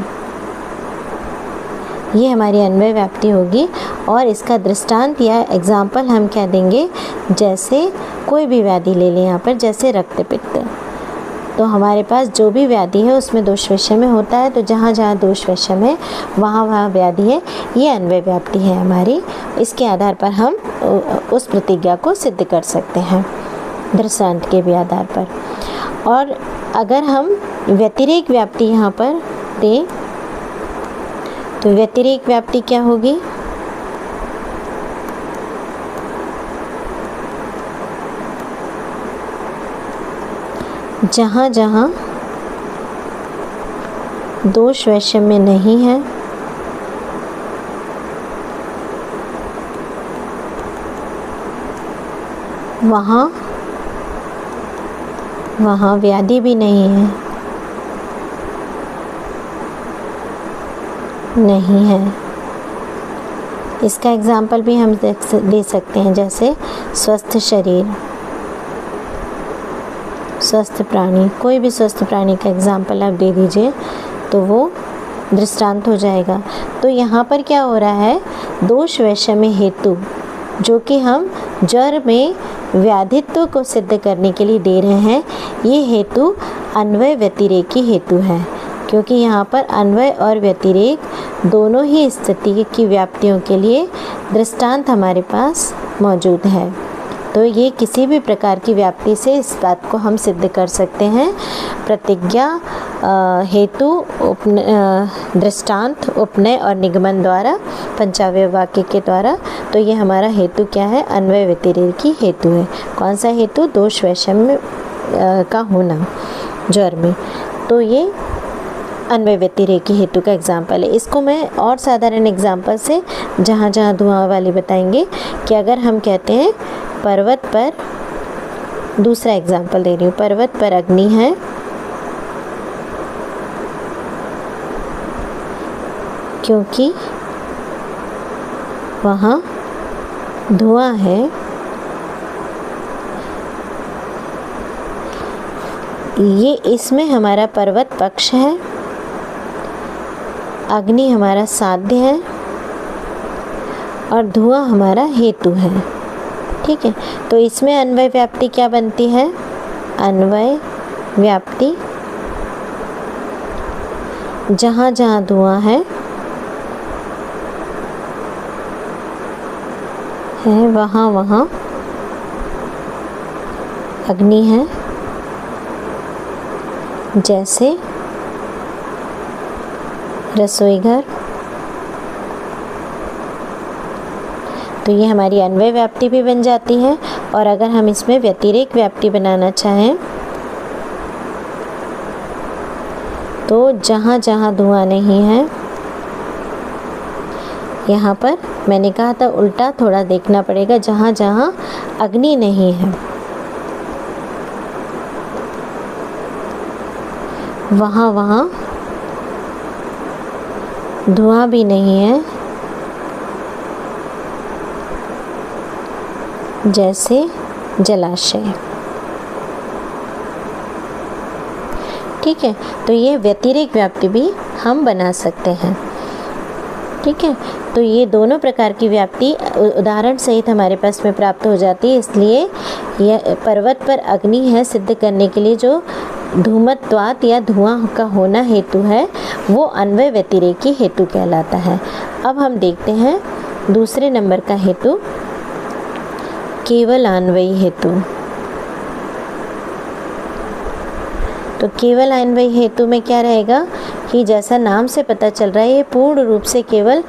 ये हमारी अन्वय व्याप्ति होगी। और इसका दृष्टांत या एग्जाम्पल हम क्या देंगे? जैसे कोई भी व्याधि ले लें यहाँ पर, जैसे रक्तपित्त। तो हमारे पास जो भी व्याधि है उसमें दोष वैषम्य होता है, तो जहाँ जहाँ दोष वैषम्य है वहाँ वहाँ व्याधि है, ये अन्वय व्याप्ति है हमारी। इसके आधार पर हम उस प्रतिज्ञा को सिद्ध कर सकते हैं दृष्टांत के भी आधार पर। और अगर हम व्यतिरेक व्याप्ति यहाँ पर दें, तो व्यतिरेक व्याप्ति क्या होगी? जहाँ जहाँ दोष वैषम्य नहीं है वहाँ वहाँ व्याधि भी नहीं है, नहीं है। इसका एग्जाम्पल भी हम दे सकते हैं, जैसे स्वस्थ शरीर, स्वस्थ प्राणी। कोई भी स्वस्थ प्राणी का एग्जाम्पल आप दे दीजिए तो वो दृष्टांत हो जाएगा। तो यहाँ पर क्या हो रहा है, दोष वैषम्य हेतु जो कि हम जड़ में व्याधित्व को सिद्ध करने के लिए दे रहे हैं, ये हेतु अन्वय व्यतिरेकी हेतु है, क्योंकि यहाँ पर अन्वय और व्यतिरेक दोनों ही स्थिति की व्याप्तियों के लिए दृष्टांत हमारे पास मौजूद है। तो ये किसी भी प्रकार की व्याप्ति से इस बात को हम सिद्ध कर सकते हैं। प्रतिज्ञा, हेतु, दृष्टांत, उपनय और निगमन द्वारा, पंचावय वाक्य के द्वारा। तो ये हमारा हेतु क्या है, अन्वय व्यतिरेकी हेतु है। कौन सा हेतु, दोष वैषम्य का होना ज्वर में। तो ये अन्वय व्यतिरेकी हेतु का एग्जाम्पल है। इसको मैं और साधारण एग्जाम्पल से जहाँ जहाँ धुआं वाली बताएंगे कि अगर हम कहते हैं पर्वत पर, दूसरा एग्जाम्पल दे रही हूँ, पर्वत पर अग्नि है, क्योंकि वहाँ धुआं है, ये इसमें हमारा पर्वत पक्ष है, अग्नि हमारा साध्य है और धुआं हमारा हेतु है। ठीक है, तो इसमें अन्वय व्याप्ति क्या बनती है, अन्वय व्याप्ति जहाँ जहाँ धुआं है वहाँ वहाँ अग्नि है, जैसे रसोई घर। तो ये हमारी अन्वय व्याप्ति भी बन जाती है। और अगर हम इसमें व्यतिरेक व्याप्ति बनाना चाहें तो जहाँ जहाँ धुआं नहीं है, यहाँ पर मैंने कहा था उल्टा थोड़ा देखना पड़ेगा, जहाँ जहाँ अग्नि नहीं है वहाँ वहाँ धुआं भी नहीं है, जैसे जलाशय। ठीक है, तो ये व्यतिरेक व्याप्ति भी हम बना सकते हैं। ठीक है, तो ये दोनों प्रकार की व्याप्ति उदाहरण सहित हमारे पास में प्राप्त हो जाती है। इसलिए यह पर्वत पर अग्नि है सिद्ध करने के लिए जो धूमत्वात् या धुआं का होना हेतु है, वो अन्वय व्यतिरेकी हेतु कहलाता है। अब हम देखते हैं दूसरे नंबर का हेतु, केवल अन्वयी हेतु। तो केवल अन्वयी हेतु में क्या रहेगा कि जैसा नाम से पता चल रहा है, ये पूर्ण रूप से केवल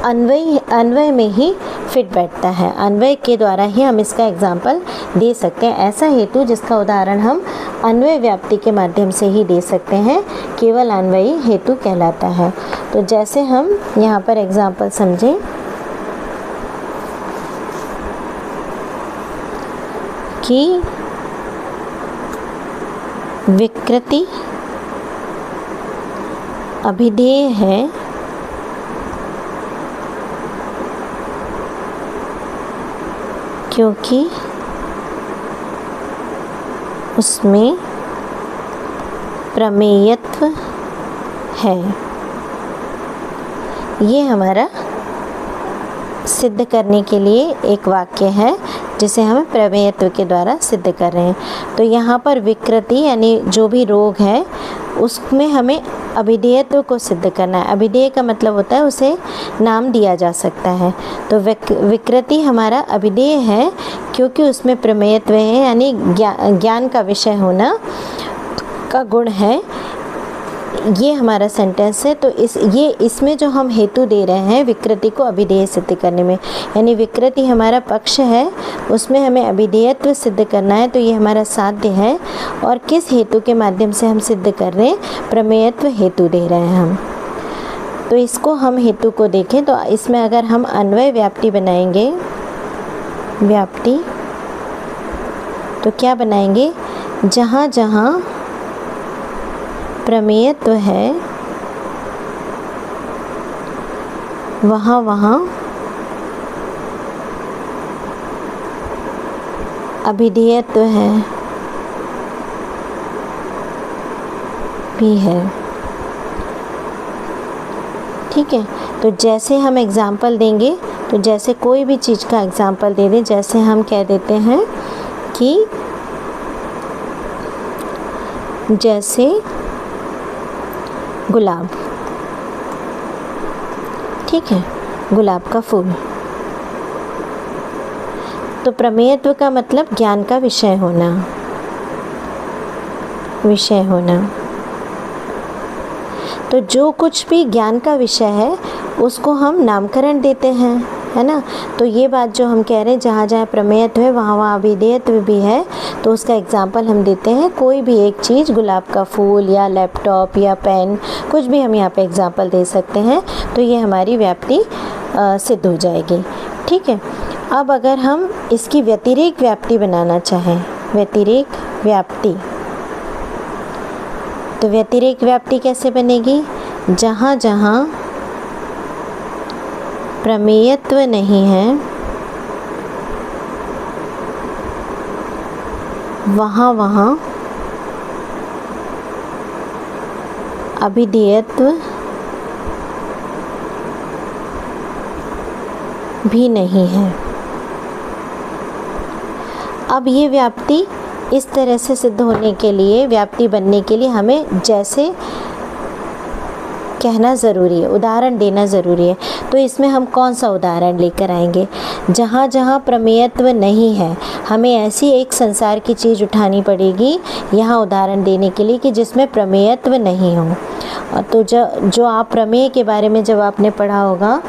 अन्वय में ही फिट बैठता है। अन्वय के द्वारा ही हम इसका एग्जाम्पल दे सकते हैं। ऐसा हेतु जिसका उदाहरण हम अन्वय व्याप्ति के माध्यम से ही दे सकते हैं, केवल अन्वयी हेतु कहलाता है। तो जैसे हम यहाँ पर एग्जाम्पल समझें कि विकृति अभिधेय है, क्योंकि उसमें प्रमेयत्व है। ये हमारा सिद्ध करने के लिए एक वाक्य है जिसे हम प्रमेयत्व के द्वारा सिद्ध कर रहे हैं। तो यहाँ पर विकृति यानी जो भी रोग है उसमें हमें अभिधेयत्व को सिद्ध करना है। अभिधेय का मतलब होता है उसे नाम दिया जा सकता है। तो विकृति हमारा अभिधेय है क्योंकि उसमें प्रमेयत्व है, यानी ज्ञान का विषय होना का गुण है। ये हमारा सेंटेंस है। तो इसमें जो हम हेतु दे रहे हैं विकृति को अभिधेय सिद्ध करने में, यानी विकृति हमारा पक्ष है, उसमें हमें अभिधेयत्व सिद्ध करना है। तो ये हमारा साध्य है। और किस हेतु के माध्यम से हम सिद्ध कर रहे हैं, प्रमेयत्व हेतु दे रहे हैं हम। तो इसको हम हेतु को देखें तो इसमें अगर हम अन्वय व्याप्ति बनाएंगे, व्याप्ति तो क्या बनाएंगे, जहाँ जहाँ प्रमेयत्व है वहाँ वहाँ अभिधेयत्व है भी है। ठीक है, तो जैसे हम एग्जाम्पल देंगे, तो जैसे कोई भी चीज़ का एग्जाम्पल दे दें, जैसे हम कह देते हैं कि जैसे गुलाब, ठीक है, गुलाब का फूल, तो प्रमेयत्व का मतलब ज्ञान का विषय होना, विषय होना। तो जो कुछ भी ज्ञान का विषय है उसको हम नामकरण देते हैं, है ना। तो ये बात जो हम कह रहे हैं, जहाँ जहाँ प्रमेयत्व है वहाँ वहाँ अभिधेयत्व भी है, तो उसका एग्जाम्पल हम देते हैं कोई भी एक चीज़, गुलाब का फूल या लैपटॉप या पेन, कुछ भी हम यहाँ पे एग्जाम्पल दे सकते हैं, तो ये हमारी व्याप्ति सिद्ध हो जाएगी। ठीक है, अब अगर हम इसकी व्यतिरेक व्याप्ति बनाना चाहें, व्यतिरेक व्याप्ति, तो व्यतिरेक व्याप्ति कैसे बनेगी? जहाँ जहाँ प्रमेयत्व नहीं है वहाँ वहाँ अभिधेयत्व भी नहीं है। अब ये व्याप्ति इस तरह से सिद्ध होने के लिए, व्याप्ति बनने के लिए हमें जैसे कहना ज़रूरी है, उदाहरण देना ज़रूरी है। तो इसमें हम कौन सा उदाहरण लेकर आएंगे? जहाँ जहाँ प्रमेयत्व नहीं है, हमें ऐसी एक संसार की चीज़ उठानी पड़ेगी यहाँ उदाहरण देने के लिए कि जिसमें प्रमेयत्व नहीं हो। तो जो आप प्रमेय के बारे में जब आपने पढ़ा होगा,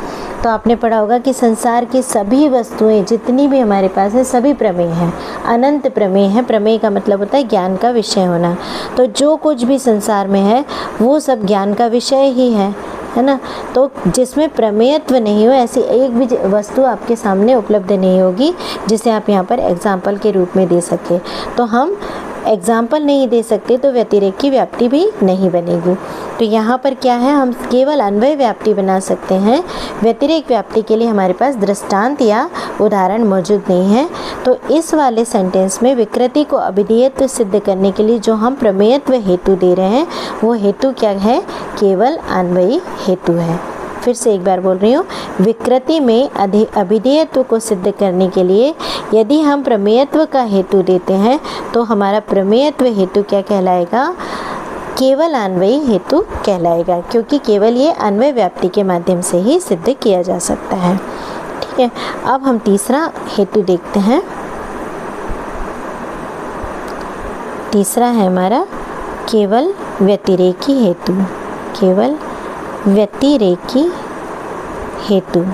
तो आपने पढ़ा होगा कि संसार की सभी वस्तुएं जितनी भी हमारे पास है सभी प्रमेय हैं, अनंत प्रमेय है। प्रमेय का मतलब होता है ज्ञान का विषय होना। तो जो कुछ भी संसार में है वो सब ज्ञान का विषय ही है ना। तो जिसमें प्रमेयत्व नहीं हो, ऐसी एक भी वस्तु आपके सामने उपलब्ध नहीं होगी जिसे आप यहाँ पर एग्जाम्पल के रूप में दे सके। तो हम एग्जाम्पल नहीं दे सकते तो व्यतिरेक की व्याप्ति भी नहीं बनेगी। तो यहाँ पर क्या है, हम केवल अन्वय व्याप्ति बना सकते हैं। व्यतिरेक व्याप्ति के लिए हमारे पास दृष्टांत या उदाहरण मौजूद नहीं है। तो इस वाले सेंटेंस में विकृति को अभिधेयत्व सिद्ध करने के लिए जो हम प्रमेयत्व हेतु दे रहे हैं वो हेतु क्या है? केवल अन्वयी हेतु है। फिर से एक बार बोल रही हूँ, विकृति में अभिधेयत्व को सिद्ध करने के लिए यदि हम प्रमेयत्व का हेतु देते हैं तो हमारा प्रमेयत्व हेतु क्या कहलाएगा? केवल अन्वयी हेतु कहलाएगा, क्योंकि केवल ये अन्वय व्याप्ति के माध्यम से ही सिद्ध किया जा सकता है। ठीक है, अब हम तीसरा हेतु देखते हैं। तीसरा है हमारा केवल व्यतिरेकी हेतु। केवल व्यतिरेकी हेतु,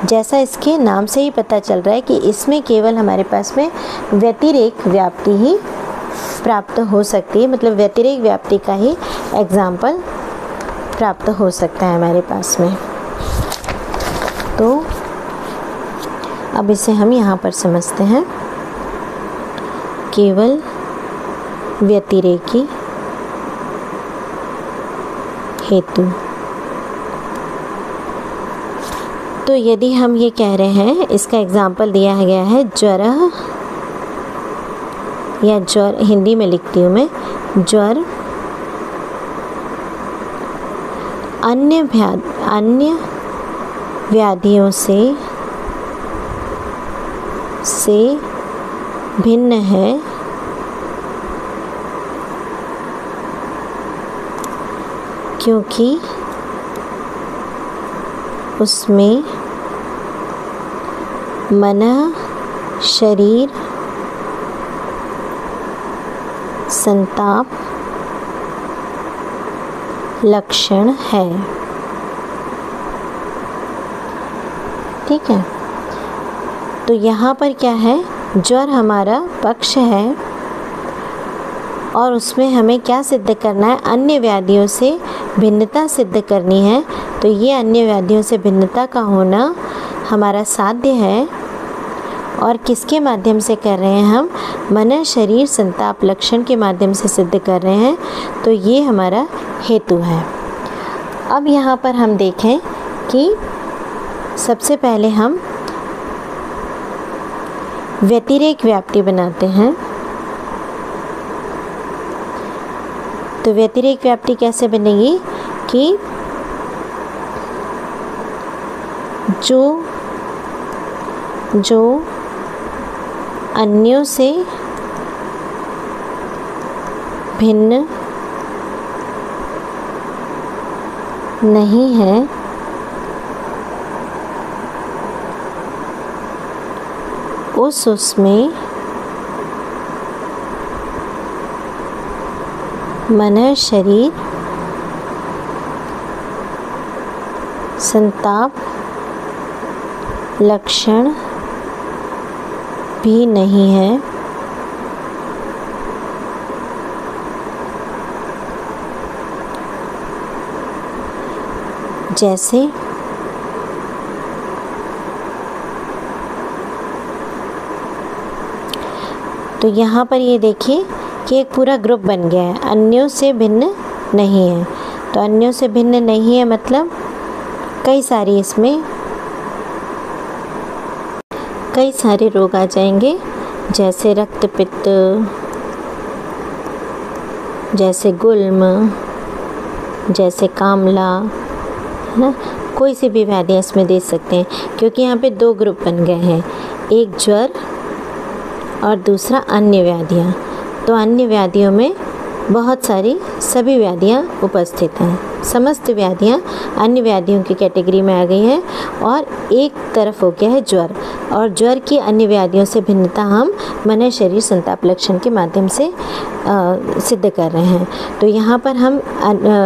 जैसा इसके नाम से ही पता चल रहा है कि इसमें केवल हमारे पास में व्यतिरेक व्याप्ति ही प्राप्त हो सकती है, मतलब व्यतिरेक व्याप्ति का ही एग्जाम्पल प्राप्त हो सकता है हमारे पास में। तो अब इसे हम यहाँ पर समझते हैं, केवल व्यतिरेकी हेतु। तो यदि हम ये कह रहे हैं, इसका एग्जाम्पल दिया गया है ज्वर या ज्वर, हिंदी में लिखती हूँ मैं, ज्वर अन्य व्याधियों से भिन्न है, क्योंकि उसमें मन, शरीर, संताप लक्षण है। ठीक है, तो यहाँ पर क्या है, ज्वर हमारा पक्ष है और उसमें हमें क्या सिद्ध करना है? अन्य व्याधियों से भिन्नता सिद्ध करनी है। तो ये अन्य व्याधियों से भिन्नता का होना हमारा साध्य है, और किसके माध्यम से कर रहे हैं हम? मन, शरीर, संताप लक्षण के माध्यम से सिद्ध कर रहे हैं। तो ये हमारा हेतु है। अब यहाँ पर हम देखें कि सबसे पहले हम व्यतिरेक व्याप्ति बनाते हैं। तो व्यतिरेक व्याप्ति कैसे बनेगी कि जो अन्यों से भिन्न नहीं है उसमें मन शरीर संताप लक्षण भी नहीं है। जैसे तो यहाँ पर ये देखिए कि एक पूरा ग्रुप बन गया है, अन्यों से भिन्न नहीं है। तो अन्यों से भिन्न नहीं है मतलब कई सारे रोग आ जाएंगे, जैसे रक्त पित्त, जैसे गुल्म, जैसे कामला, है ना। कोई सी भी व्याधियाँ इसमें दे सकते हैं, क्योंकि यहाँ पे दो ग्रुप बन गए हैं, एक ज्वर और दूसरा अन्य व्याधियाँ। तो अन्य व्याधियों में बहुत सारी सभी व्याधियाँ उपस्थित हैं, समस्त व्याधियाँ अन्य व्याधियों की कैटेगरी में आ गई हैं। और एक तरफ हो गया है ज्वर, और ज्वर की अन्य व्याधियों से भिन्नता हम मन शरीर संताप लक्षण के माध्यम से सिद्ध कर रहे हैं। तो यहाँ पर हम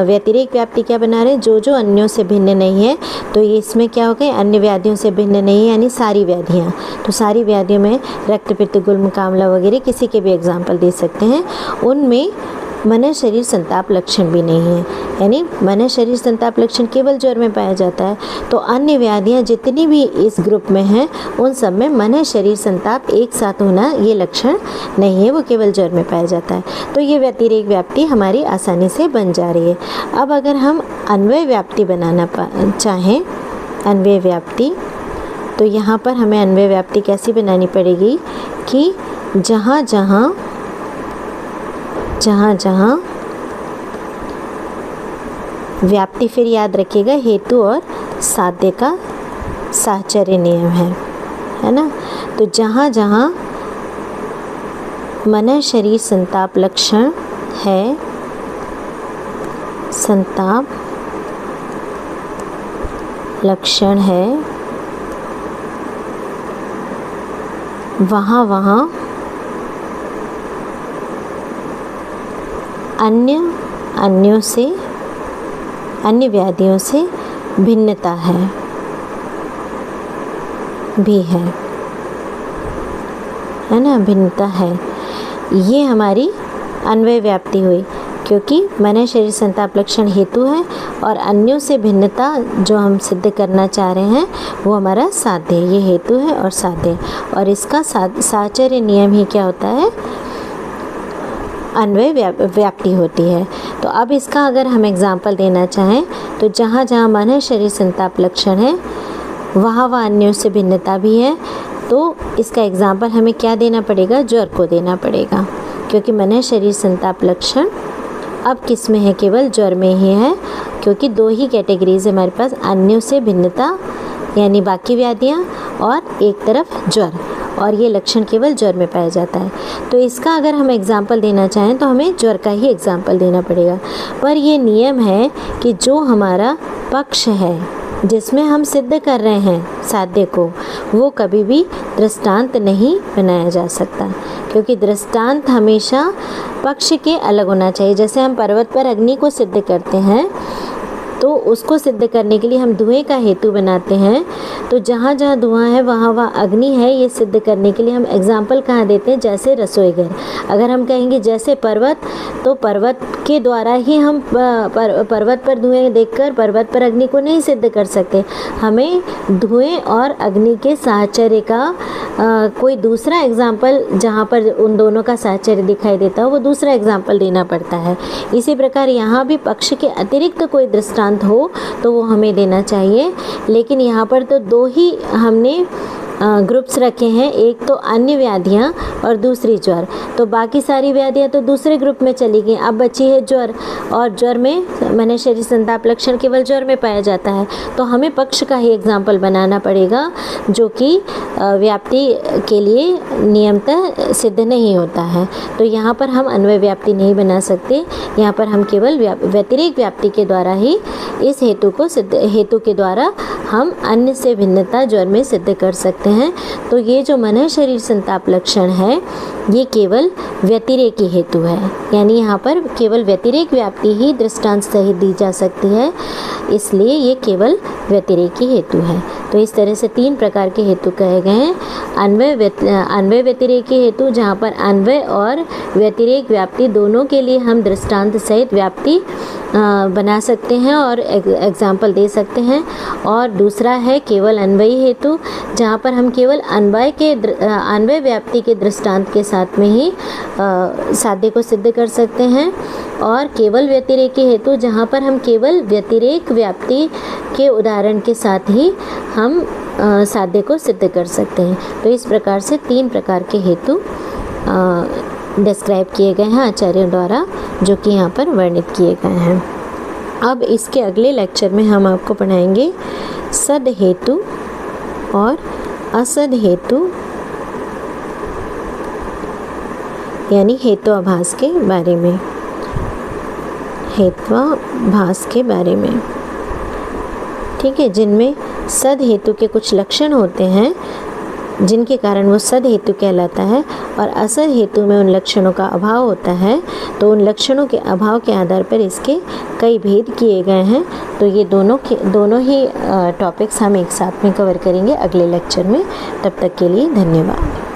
व्यतिरेक व्याप्ति क्या बना रहे हैं, जो अन्यों से भिन्न नहीं है। तो ये इसमें क्या हो गए, अन्य व्याधियों से भिन्न नहीं है यानी सारी व्याधियाँ। तो सारी व्याधियों में रक्त पित्त गुल्म कामला वगैरह किसी के भी एग्जाम्पल दे सकते हैं, उनमें मन शरीर संताप लक्षण भी नहीं है, यानी मन शरीर संताप लक्षण केवल ज्वर में पाया जाता है। तो अन्य व्याधियाँ जितनी भी इस ग्रुप में हैं उन सब में मन शरीर संताप एक साथ होना ये लक्षण नहीं है, वो केवल ज्वर में पाया जाता है। तो ये व्यतिरेक व्याप्ति हमारी आसानी से बन जा रही है। अब अगर हम अन्वय व्याप्ति बनाना चाहें, अन्वय व्याप्ति, तो यहाँ पर हमें अन्वय व्याप्ति कैसी बनानी पड़ेगी कि जहाँ जहाँ व्याप्ति, फिर याद रखिएगा हेतु और साध्य का साहचर्य नियम है ना। तो जहाँ जहाँ मन शरीर संताप लक्षण है, संताप लक्षण है, वहाँ अन्य व्याधियों से भिन्नता है ना, भिन्नता है। ये हमारी अन्वय व्याप्ति हुई, क्योंकि मन शरीर संताप लक्षण हेतु है और अन्यों से भिन्नता जो हम सिद्ध करना चाह रहे हैं वो हमारा साध्य है। ये हेतु है और साध्य, और इसका साहचर्य नियम ही क्या होता है, अन्वय व्याप्ति होती है। तो अब इसका अगर हम एग्जाम्पल देना चाहें तो जहाँ जहाँ मन शरीर संताप लक्षण है वहाँ अन्यों से भिन्नता भी है। तो इसका एग्जाम्पल हमें क्या देना पड़ेगा, ज्वर को देना पड़ेगा, क्योंकि मन शरीर संताप लक्षण अब किस में है, केवल ज्वर में ही है, क्योंकि दो ही कैटेगरीज हमारे पास, अन्यों से भिन्नता यानी बाकी व्याधियाँ और एक तरफ ज्वर, और ये लक्षण केवल ज्वर में पाया जाता है। तो इसका अगर हम एग्जाम्पल देना चाहें तो हमें ज्वर का ही एग्जाम्पल देना पड़ेगा। पर ये नियम है कि जो हमारा पक्ष है जिसमें हम सिद्ध कर रहे हैं साध्य को, वो कभी भी दृष्टांत नहीं बनाया जा सकता, क्योंकि दृष्टांत हमेशा पक्ष के अलग होना चाहिए। जैसे हम पर्वत पर अग्नि को सिद्ध करते हैं तो उसको सिद्ध करने के लिए हम धुएं का हेतु बनाते हैं। तो जहाँ जहाँ धुआं है वहाँ अग्नि है, ये सिद्ध करने के लिए हम एग्जाम्पल कहाँ देते हैं, जैसे रसोई घर। अगर हम कहेंगे जैसे पर्वत, तो पर्वत के द्वारा ही हम पर्वत पर धुएं देखकर पर्वत पर अग्नि को नहीं सिद्ध कर सकते। हमें धुएं और अग्नि के साहचर्य का कोई दूसरा एग्जाम्पल, जहाँ पर उन दोनों का साहचर्य दिखाई देता हो, वो दूसरा एग्जाम्पल देना पड़ता है। इसी प्रकार यहाँ भी पक्ष के अतिरिक्त कोई दृष्टांत हो तो वो हमें देना चाहिए, लेकिन यहाँ पर तो दो ही हमने ग्रुप्स रखे हैं, एक तो अन्य व्याधियाँ और दूसरी ज्वर। तो बाकी सारी व्याधियाँ तो दूसरे ग्रुप में चली गई, अब बची है ज्वर, और ज्वर में मन शरीर संताप लक्षण केवल ज्वर में पाया जाता है। तो हमें पक्ष का ही एग्जाम्पल बनाना पड़ेगा जो कि व्याप्ति के लिए नियमतः सिद्ध नहीं होता है। तो यहाँ पर हम अन्वय व्याप्ति नहीं बना सकते, यहाँ पर हम केवल व्यतिरेक व्याप्ति के द्वारा ही इस हेतु के द्वारा हम अन्य से भिन्नता ज्वर में सिद्ध कर सकते हैं। तो ये जो मन शरीर संताप लक्षण है ये केवल व्यतिरेकी हेतु है, यानी यहाँ पर केवल व्यतिरेक व्याप्ति ही दृष्टांत सहित दी जा सकती है, इसलिए ये केवल व्यतिरेकी हेतु है। तो इस तरह से 3 प्रकार के हेतु कहे गए हैं। अन्वय व्यतिरेकी हेतु, जहाँ पर अन्वय और व्यतिरेक व्याप्ति दोनों के लिए हम दृष्टांत सहित व्याप्ति बना सकते हैं और एग्जाम्पल दे सकते हैं। और दूसरा है केवल अन्वयी हेतु, जहाँ पर हम केवल अन्वय व्याप्ति के दृष्टांत के साथ में ही साध्य को सिद्ध कर सकते हैं। और केवल व्यतिरेकी हेतु, जहाँ पर हम केवल व्यतिरेक व्याप्ति के उदाहरण के साथ ही हम साध्य को सिद्ध कर सकते हैं। तो इस प्रकार से 3 प्रकार के हेतु डिस्क्राइब किए गए हैं आचार्यों द्वारा, जो कि यहाँ पर वर्णित किए गए हैं। अब इसके अगले लेक्चर में हम आपको पढ़ाएंगे सद हेतु और असद हेतु, यानी हेत्वाभास के बारे में, हेत्वाभास के बारे में, ठीक है, जिनमें सद हेतु के कुछ लक्षण होते हैं जिनके कारण वो सद हेतु कहलाता है, और असद हेतु में उन लक्षणों का अभाव होता है। तो उन लक्षणों के अभाव के आधार पर इसके कई भेद किए गए हैं। तो ये दोनों ही टॉपिक्स हम एक साथ में कवर करेंगे अगले लेक्चर में। तब तक के लिए धन्यवाद।